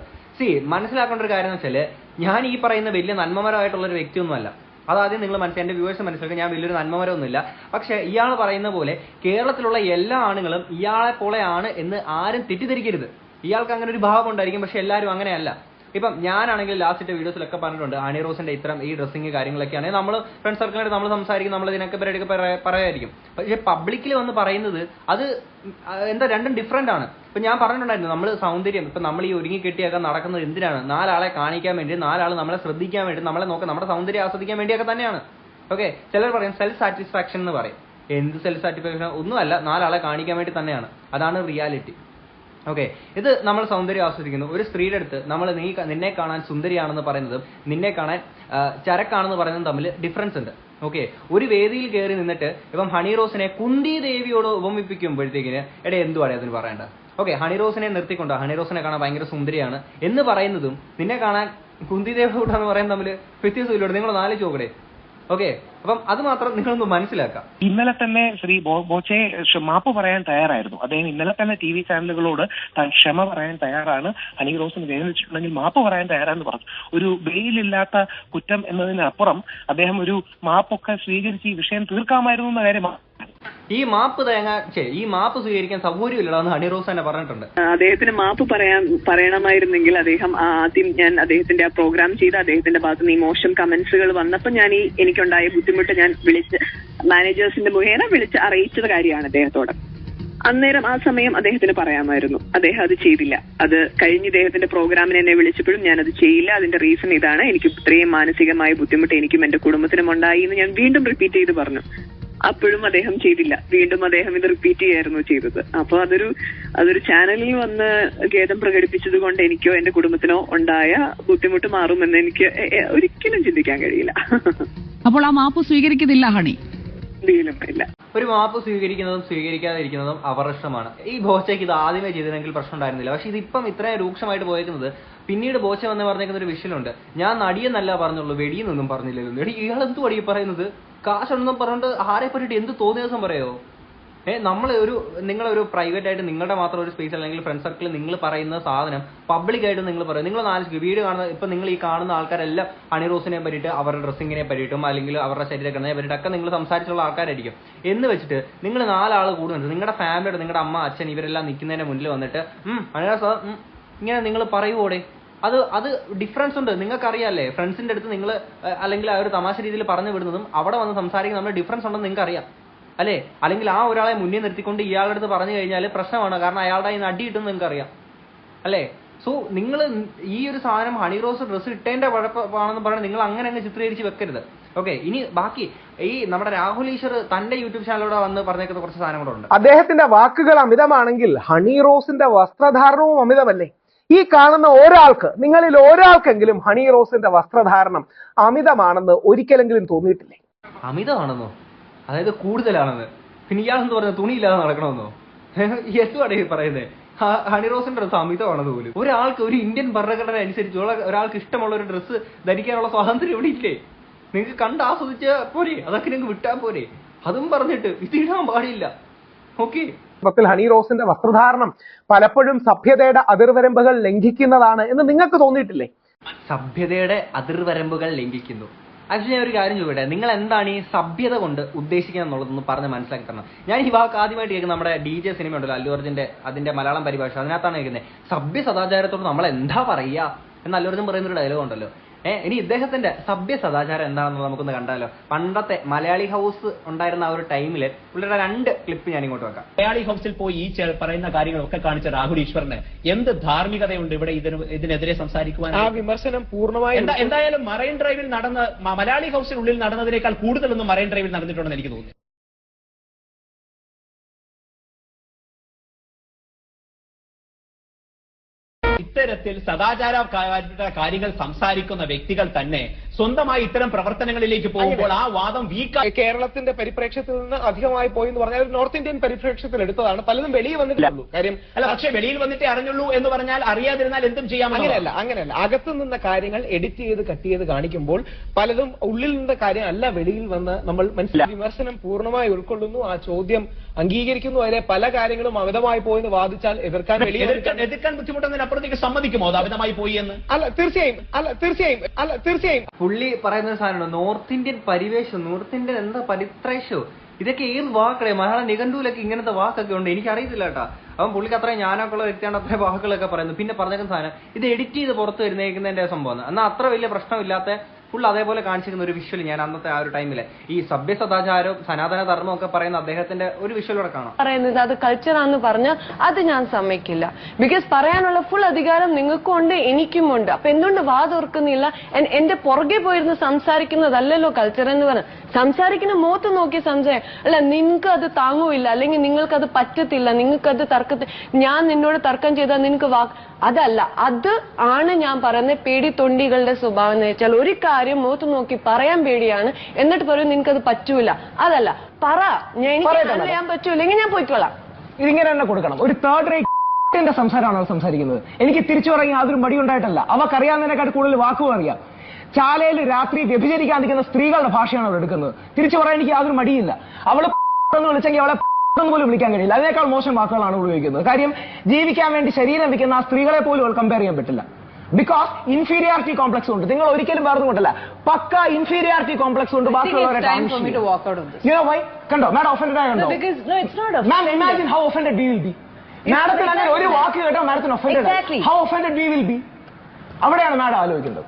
മനസ്സിലാക്കേണ്ട ഒരു കാര്യം എന്ന് വെച്ചാൽ, ഞാൻ ഈ പറയുന്ന വലിയ നന്മമരമായിട്ടുള്ള ഒരു വ്യക്തിയൊന്നുമല്ല. അതാദ്യം നിങ്ങൾ എന്റെ വ്യൂവേഴ്സ് മനസ്സിലാക്കുക, ഞാൻ വലിയൊരു നന്മമരമൊന്നുമില്ല. പക്ഷെ ഇയാൾ പറയുന്ന പോലെ കേരളത്തിലുള്ള എല്ലാ ആണുങ്ങളും ഇയാളെ പോലെയാണ് എന്ന് ആരും തെറ്റിദ്ധരിക്കരുത്. ഇയാൾക്ക് അങ്ങനെ ഒരു ഭാവം ഉണ്ടായിരിക്കും, പക്ഷെ എല്ലാവരും അങ്ങനെയല്ല. ഇപ്പം ഞാനാണെങ്കിൽ ലാസ്റ്റ് വീഡിയോസിലൊക്കെ പറഞ്ഞിട്ടുണ്ട്, ഹണി റോസിന്റെ ഈ ഡ്രസ്സിങ് കാര്യങ്ങളൊക്കെയാണ് നമ്മൾ ഫ്രണ്ട് സർക്കിളായിട്ട് നമ്മൾ സംസാരിക്കും, നമ്മൾ ഇതിനൊക്കെ പരിപാടിയൊക്കെ പറയായിരിക്കും. പക്ഷെ പബ്ലിക്കിൽ വന്ന് പറയുന്നത് അത് രണ്ടും ഡിഫറെന്റ് ആണ്. ഇപ്പൊ ഞാൻ പറഞ്ഞിട്ടുണ്ടായിരുന്നു, നമ്മൾ സൗന്ദര്യം ഇപ്പൊ നമ്മൾ ഈ ഒരുങ്ങി കെട്ടിയൊക്കെ നടക്കുന്നത് എന്തിനാണ്? 4 ആളെ കാണിക്കാൻ വേണ്ടി, 4 ആൾ നമ്മളെ ശ്രദ്ധിക്കാൻ വേണ്ടി, നമ്മളെ നോക്കാൻ, നമ്മുടെ സൗന്ദര്യം ആസ്വദിക്കാൻ വേണ്ടിയൊക്കെ തന്നെയാണ്. ഓക്കെ, ചിലർ പറയും സെൽഫ് സാറ്റിസ്ഫാക്ഷൻ എന്ന് പറയും. എന്ത് സെൽഫ് സാറ്റിസ്ഫാക്ഷൻ? ഒന്നുമല്ല, 4 ആളെ കാണിക്കാൻ വേണ്ടി തന്നെയാണ്. അതാണ് റിയാലിറ്റി. ഓക്കെ, ഇത് നമ്മൾ സൗന്ദര്യം ആസ്വദിക്കുന്നു. ഒരു സ്ത്രീയുടെ അടുത്ത് നമ്മൾ നിന്നെ കാണാൻ സുന്ദരിയാണെന്ന് പറയുന്നതും നിന്നെ കാണാൻ ചരക്കാണെന്ന് പറയുന്നതും തമ്മിൽ ഡിഫറൻസ് ഉണ്ട്. ഓക്കെ, ഒരു വേദിയിൽ കയറി നിന്നിട്ട് ഇപ്പം ഹണി റോസിനെ കുന്തി ദേവിയോട് ഉപമിപ്പിക്കുമ്പോഴത്തേക്കിന് എന്തുവാണ് അതിന് പറയേണ്ടത്? ഓക്കെ, ഹണി റോസിനെ നിർത്തിക്കൊണ്ടോ ഹണി റോസിനെ കാണാൻ ഭയങ്കര സുന്ദരിയാണ് എന്ന് പറയുന്നതും നിന്നെ കാണാൻ കുന്തി ദേവിയോടാന്ന് പറയുന്നത് തമ്മിൽ വ്യത്യാസമില്ലോടെ? നിങ്ങൾ നാല് ചോക്കടെ. ഓക്കെ, അപ്പം അത് മാത്രം നിങ്ങളൊന്ന് മനസ്സിലാക്കാം. ഇന്നലെ തന്നെ ശ്രീ ബോച്ചെ മാപ്പ് പറയാൻ തയ്യാറായിരുന്നു. അദ്ദേഹം ഇന്നലെ തന്നെ TV ചാനലുകളോട് താൻ ക്ഷമ പറയാൻ തയ്യാറാണ്, ഹണി റോസിന് വേദനിച്ചിട്ടുണ്ടെങ്കിൽ മാപ്പ് പറയാൻ തയ്യാറാണെന്ന് പറഞ്ഞു. ഒരു ബെയിലില്ലാത്ത കുറ്റം എന്നതിനപ്പുറം അദ്ദേഹം ഒരു മാപ്പൊക്കെ സ്വീകരിച്ച് ഈ വിഷയം തീർക്കാമായിരുന്നു എന്ന കാര്യം. ഈ മാപ്പ് സ്വീകരിക്കാൻ സൗകര്യമില്ലെന്ന് ഹണി റോസ് തന്നെ പറഞ്ഞിട്ടുണ്ട്. അദ്ദേഹത്തിന് മാപ്പ് പറയണമായിരുന്നെങ്കിൽ അദ്ദേഹം ആദ്യം ഞാൻ അദ്ദേഹത്തിന്റെ ആ പ്രോഗ്രാം ചെയ്ത് അദ്ദേഹത്തിന്റെ ഭാഗത്ത് നിന്ന് ഈ മോശം കമന്റ്സുകൾ വന്നപ്പോൾ ഞാൻ എനിക്കുണ്ടായ ബുദ്ധിമുട്ട് ഞാൻ മാനേജേഴ്സിന്റെ മുഖേന വിളിച്ച് അറിയിച്ചത് കാര്യമാണ് അദ്ദേഹത്തോട്. അന്നേരം ആ സമയം അദ്ദേഹത്തിന് പറയാമായിരുന്നു. അദ്ദേഹം അത് ചെയ്തില്ല. അത് കഴിഞ്ഞ് ഇദ്ദേഹത്തിന്റെ പ്രോഗ്രാമിന് എന്നെ വിളിച്ചപ്പോഴും ഞാൻ അത് ചെയ്യില്ല, അതിന്റെ റീസൺ ഇതാണ്, എനിക്ക് ഇത്രയും മാനസികമായ ബുദ്ധിമുട്ട് എനിക്കും എന്റെ കുടുംബത്തിനും ഉണ്ടായി എന്ന് ഞാൻ വീണ്ടും റിപ്പീറ്റ് ചെയ്ത് പറഞ്ഞു. അപ്പോഴും അദ്ദേഹം ചെയ്തില്ല. വീണ്ടും അദ്ദേഹം ഇത് റിപ്പീറ്റ് ചെയ്യായിരുന്നു ചെയ്തത്. അപ്പൊ അതൊരു ചാനലിൽ വന്ന് ഖേദം പ്രകടിപ്പിച്ചത് കൊണ്ട് എനിക്കോ എന്റെ കുടുംബത്തിനോ ഉണ്ടായ ബുദ്ധിമുട്ട് മാറുമെന്ന് എനിക്ക് ഒരിക്കലും ചിന്തിക്കാൻ കഴിയില്ല. അപ്പോൾ ആ മാപ്പ് സ്വീകരിക്കുന്നില്ല ഹണി? എന്തെങ്കിലും ഇല്ല. ഒരു മാപ്പ് സ്വീകരിക്കുന്നതും സ്വീകരിക്കാതിരിക്കുന്നതും അവരുടെ ഇഷ്ടമാണ്. ഈ ബോച്ചയ്ക്ക് ഇത് ആദ്യമേ ചെയ്തിരുന്നെങ്കിൽ പ്രശ്നം ഉണ്ടായിരുന്നില്ല. പക്ഷെ ഇതിപ്പം ഇത്രയും രൂക്ഷമായിട്ട് പോയിരിക്കുന്നത് പിന്നീട് ബോച്ച വന്ന് പറഞ്ഞേക്കുന്ന ഒരു വിഷയമുണ്ട്. ഞാൻ നടിയെന്നല്ല പറഞ്ഞുള്ളൂ, വെടിയെന്നൊന്നും പറഞ്ഞില്ലല്ലോ. എടി ഇയാൾ എന്ത് വടി പറയുന്നത്? കാശുണ്ടെന്നും പറഞ്ഞിട്ട് ആരെ പറ്റിയിട്ട് എന്ത് തോന്നിയ ദിവസം പറയോ? നിങ്ങളൊരു പ്രൈവറ്റ് ആയിട്ട് നിങ്ങളുടെ മാത്രം ഒരു സ്പേസ് അല്ലെങ്കിൽ ഫ്രണ്ട് സർക്കിളിൽ നിങ്ങൾ പറയുന്ന സാധനം പബ്ലിക് ആയിട്ട് നിങ്ങൾ പറയും. നിങ്ങൾ നാല് വീഡിയോ കാണുന്ന ഇപ്പൊ നിങ്ങൾ ഈ കാണുന്ന ആൾക്കാരെല്ലാം ഹണി റോസിനെ പറ്റിയിട്ട് അവരുടെ ഡ്രസ്സിങ്ങിനെ പറ്റിയിട്ടും അല്ലെങ്കിൽ അവരുടെ ശരീരഘടനയെ പറ്റിയിട്ടൊക്കെ നിങ്ങൾ സംസാരിച്ചുള്ള ആൾക്കാരായിരിക്കും. എന്ന് വെച്ചിട്ട് നിങ്ങൾ 4 ആൾ കൂടുന്നുണ്ട്, നിങ്ങളുടെ ഫാമിലിയുടെ നിങ്ങളുടെ അമ്മ അച്ഛൻ ഇവരെല്ലാം നിൽക്കുന്നതിന്റെ മുന്നിൽ വന്നിട്ട് ഇങ്ങനെ നിങ്ങൾ പറയുവോടെ? അത് ഡിഫറൻസ് ഉണ്ട്. നിങ്ങൾക്കറിയാല്ലേ, ഫ്രണ്ട്സിന്റെ അടുത്ത് നിങ്ങൾ അല്ലെങ്കിൽ ആ ഒരു തമാശ രീതിയിൽ പറഞ്ഞു വിടുന്നതും അവിടെ വന്ന് സംസാരിക്കുന്ന നമ്മൾ ഡിഫറൻസ് ഉണ്ടെന്ന് നിങ്ങൾക്ക് അറിയാം അല്ലേ? അല്ലെങ്കിൽ ആ ഒരാളെ മുന്നിൽ നിർത്തിക്കൊണ്ട് ഇയാളുടെ അടുത്ത് പറഞ്ഞു കഴിഞ്ഞാൽ പ്രശ്നമാണ്. കാരണം അയാളുടെ ഈ നടി കിട്ടുമെന്ന് നിങ്ങൾക്ക് അറിയാം അല്ലേ? സോ നിങ്ങൾ ഈ ഒരു സാധനം ഹണി റോസ് ഡ്രസ്സ് ഇട്ടേന്റെ കുഴപ്പമാണെന്ന് പറഞ്ഞാൽ നിങ്ങൾ അങ്ങനെ അങ്ങ് ചിത്രീകരിച്ച് വെക്കരുത്. ഓക്കെ, ഇനി ബാക്കി ഈ നമ്മുടെ രാഹുൽ ഈശ്വർ തന്റെ യൂട്യൂബ് ചാനലിലൂടെ വന്ന് പറഞ്ഞേക്കുന്ന കുറച്ച് സാധനങ്ങളുണ്ട്. അദ്ദേഹത്തിന്റെ വാക്കുകൾ അമിതമാണെങ്കിൽ ഹണി റോസിന്റെ വസ്ത്രധാരണവും അമിതമല്ലേ? ഈ കാണുന്ന ഒരാൾക്ക്, നിങ്ങളിൽ ഒരാൾക്കെങ്കിലും ഹണി റോസിന്റെ വസ്ത്രധാരണം അമിതമാണെന്ന് ഒരിക്കലെങ്കിലും തോന്നിയിട്ടില്ലേ? അമിതമാണെന്നോ? അതായത് കൂടുതലാണെന്ന്? പിന്നെ ഇയാളെന്ന് പറഞ്ഞ തുണിയില്ലാതെ നടക്കണമെന്നോ? എന്തുവാണ് ഈ പറയുന്നത്? ഹണി റോസിന്റെ ഡ്രസ്സ് അമിതമാണെന്ന് പോലും. ഒരാൾക്ക് ഒരു ഇന്ത്യൻ ഭരണഘടന അനുസരിച്ച് ഒരാൾക്ക് ഇഷ്ടമുള്ള ഒരു ഡ്രസ്സ് ധരിക്കാനുള്ള സ്വാതന്ത്ര്യം ഇവിടെ ഇല്ലേ? നിങ്ങൾക്ക് കണ്ട് ആസ്വദിച്ച പോരെ, അതൊക്കെ നിങ്ങൾക്ക് വിട്ടാൽ പോരെ. അതും പറഞ്ഞിട്ട് ഇതിടാൻ പാടില്ല. ഓക്കെ, ഹണി റോസിന്റെ വസ്ത്രധാരണം പലപ്പോഴും സഭ്യതയുടെ അതിർവരമ്പുകൾ ലംഘിക്കുന്നതാണ് എന്ന് നിങ്ങൾക്ക് തോന്നിയിട്ടില്ലേ? സഭ്യതയുടെ അതിർവരമ്പുകൾ ലംഘിക്കുന്നു. ആക്ച്വലി ഞാൻ ഒരു കാര്യം ചോദിക്കട്ടെ, നിങ്ങൾ എന്താണ് ഈ സഭ്യത കൊണ്ട് ഉദ്ദേശിക്കുക എന്നുള്ളതൊന്ന് പറഞ്ഞ് മനസ്സിലാക്കി തരണം. ഞാൻ ഈ വാക്ക് ആദ്യമായിട്ട് കേൾക്കുന്നത് നമ്മുടെ DJ സിനിമ ഉണ്ടല്ലോ, അല്ലു അർജുന്റെ, അതിന്റെ മലയാളം പരിഭാഷ, അതിനകത്താണ് കേൾക്കുന്നത്. സഭ്യ സദാചാരത്തോട് നമ്മൾ എന്താ പറയുക എന്ന് അല്ലു അർജുൻ പറയുന്നൊരു ഡയലോഗ് ഉണ്ടല്ലോ. ഇനി ഇദ്ദേഹത്തിന്റെ സഭ്യ സദാചാരം എന്താണെന്ന് നമുക്കൊന്ന് കണ്ടാലോ. പണ്ടത്തെ മലയാളി ഹൗസ് ഉണ്ടായിരുന്ന ആ ഒരു ടൈമില് പുള്ളിയുടെ 2 ക്ലിപ്പ് ഞാൻ ഇങ്ങോട്ട് വെക്കാം. മലയാളി ഹൗസിൽ പോയി ഈ പറയുന്ന കാര്യങ്ങളൊക്കെ കാണിച്ച രാഹുൽ ഈശ്വറിന് എന്ത് ധാർമ്മികതയുണ്ട് ഇവിടെ ഇതിനെതിരെ സംസാരിക്കുവാൻ? ആ വിമർശനം പൂർണ്ണമായും എന്തായാലും മറൈൻ ഡ്രൈവിൽ നടന്ന, മലയാളി ഹൗസിനുള്ളിൽ നടന്നതിനേക്കാൾ കൂടുതലൊന്നും മറൈൻ ഡ്രൈവിൽ നടന്നിട്ടുണ്ടെന്ന് എനിക്ക് തോന്നുന്നു. ഇത്തരത്തിൽ സദാചാര കാര്യങ്ങൾ സംസാരിക്കുന്ന വ്യക്തികൾ തന്നെ സ്വന്തമായി ഇത്തരം പ്രവർത്തനങ്ങളിലേക്ക് പോകുമ്പോൾ ആ വാദം വീക്കായി. കേരളത്തിന്റെ പരിപ്രേക്ഷ്യത്തിൽ നിന്ന് അധികമായി പോയി എന്ന് പറഞ്ഞാൽ നോർത്ത് ഇന്ത്യൻ പരിപ്രേക്ഷ്യത്തിൽ എടുത്തതാണ്. പലതും വെളിയിൽ വന്നിട്ടുള്ളൂ കാര്യം അല്ല. പക്ഷെ വെളിയിൽ വന്നിട്ടേ അറിഞ്ഞുള്ളൂ എന്ന് പറഞ്ഞാൽ അറിയാതിരുന്നാൽ എന്തും ചെയ്യാം. അങ്ങനെയല്ല. അകത്തു നിന്ന കാര്യങ്ങൾ എഡിറ്റ് ചെയ്ത് കട്ട് ചെയ്ത് കാണിക്കുമ്പോൾ പലതും ഉള്ളിൽ നിന്ന കാര്യം അല്ല വെളിയിൽ വന്ന് നമ്മൾ മനസ്സിലാക്കി. വിമർശനം പൂർണ്ണമായി ഉൾക്കൊള്ളുന്നു, ആ ചോദ്യം അംഗീകരിക്കുന്നു. അതിലെ പല കാര്യങ്ങളും അമിതമായി പോയെന്ന് വാദിച്ചാൽ എതിർക്കാൻ ബുദ്ധിമുട്ടുന്നതിനപ്പുറത്തേക്ക് സമ്മതിക്കുമോ അത് അമിതമായി പോയി എന്ന്? തീർച്ചയായും പുള്ളി പറയുന്ന ഒരു സാധനമാണ് നോർത്ത് ഇന്ത്യൻ പരിവേഷം, നോർത്ത് ഇന്ത്യൻ എന്താ പരിത്രേഷോ, ഇതൊക്കെ ഏത് വാക്കുകളെ മലയാള നിഘണ്ടുവിലൊക്കെ ഇങ്ങനത്തെ വാക്കൊക്കെ ഉണ്ട്, എനിക്കറിയത്തില്ല കേട്ടാ. അപ്പം പുള്ളിക്ക് അത്രയും ഞാനൊക്കെയുള്ള വ്യക്തിയാണ് അത്രയും വാക്കുകളൊക്കെ പറയുന്നത്. പിന്നെ പറഞ്ഞേക്കുന്ന സാധനം ഇത് എഡിറ്റ് ചെയ്ത് പുറത്ത് വരുന്നേക്കുന്നതിന്റെ സംഭവമാണ്. എന്നാൽ അത്ര വലിയ പ്രശ്നമില്ലാത്ത ഫുൾ അതേപോലെ കാണിച്ചിരിക്കുന്ന ഒരു വിഷ്വൽ ഞാൻ അന്നത്തെ ആ ഒരു ടൈമില് ഈ സഭ്യ സദാചാരവും സനാതന ധർമ്മവും ഒക്കെ പറയുന്ന അദ്ദേഹത്തിന്റെ ഒരു വിഷ്വലൂടെ കാണാം. പറയുന്നത് അത് കൾച്ചറാന്ന് പറഞ്ഞാൽ അത് ഞാൻ സമ്മതിക്കില്ല. ബിക്കോസ് പറയാനുള്ള ഫുൾ അധികാരം നിങ്ങൾക്കും ഉണ്ട്, എനിക്കും ഉണ്ട്. അപ്പൊ എന്തുകൊണ്ട് വാതോർക്കുന്നില്ല? എന്റെ പുറകെ പോയിരുന്ന് സംസാരിക്കുന്നതല്ലല്ലോ കൾച്ചർ എന്ന് പറഞ്ഞ. സംസാരിക്കുന്ന മുഖത്ത് നോക്കി സംസാരം അല്ല. നിങ്ങൾക്ക് അത് താങ്ങൂല്ല, അല്ലെങ്കിൽ നിങ്ങൾക്കത് പറ്റത്തില്ല, നിങ്ങൾക്കത് ഞാൻ നിന്നോട് തർക്കം ചെയ്താൽ നിനക്ക് അതല്ല. അത് ആണ് ഞാൻ പറയുന്നത് പേടി തൊണ്ടികളുടെ സ്വഭാവം എന്ന് വെച്ചാൽ ഒരു കാര്യം മുഖത്ത് നോക്കി പറയാൻ പേടിയാണ്, എന്നിട്ട് പറയും നിനക്കത് പറ്റൂല. അതല്ല, പറ എനിക്ക് ചെയ്യാൻ പറ്റൂല്ലെങ്കിൽ ഞാൻ പോയിക്കോളാം. ഇതിങ്ങനെ തന്നെ കൊടുക്കണം. ഒരു തേർഡ് റേറ്റ് സംസാരമാണ് അവർ സംസാരിക്കുന്നത്. എനിക്ക് തിരിച്ചു പറയാൻ യാതൊരു മടി ഉണ്ടായിട്ടല്ല. അവർക്കറിയാവുന്നതിനെക്കാൾ കൂടുതൽ വാക്കുകൾ അറിയാം. ചാലയിൽ രാത്രി വ്യഭിചരിക്കാൻ നിൽക്കുന്ന സ്ത്രീകളുടെ ഭാഷയാണ് അവർ എടുക്കുന്നത്. തിരിച്ചു പറയാൻ എനിക്ക് യാതൊരു മടിയില്ല. അവള് എന്ന് വിളിച്ചെങ്കിൽ അവളെ പോലും വിളിക്കാൻ കഴിയില്ല. അതിനേക്കാൾ മോശം വാക്കുകളാണ് ഉപയോഗിക്കുന്നത്. കാര്യം ജീവിക്കാൻ വേണ്ടി ശരീരം വിൽക്കുന്ന ആ സ്ത്രീകളെ പോലും കമ്പയർ ചെയ്യാൻ പറ്റില്ല. ബിക്കോസ് ഇൻഫീരിയാരിറ്റി കോംപ്ലക്സ് ഉണ്ട്. നിങ്ങൾ ഒരിക്കലും വേർന്നുകൊണ്ടല്ല, പക്ക ഇൻഫീരിയാരിറ്റി കോംപ്ലക്സ് ഉണ്ട്. ബാക്കിയുള്ളവരെ കണ്ടോ മാഡം ഒഫൻഡഡ് ആയോ? Ma'am imagine how offended we will be. മാഡത്തിന് അങ്ങനെ ഒരു വാക്ക് കേട്ടോ മാഡത്തിന് offended. How offended we will be. അവിടെയാണ് മാഡം ആലോചിക്കേണ്ടത്.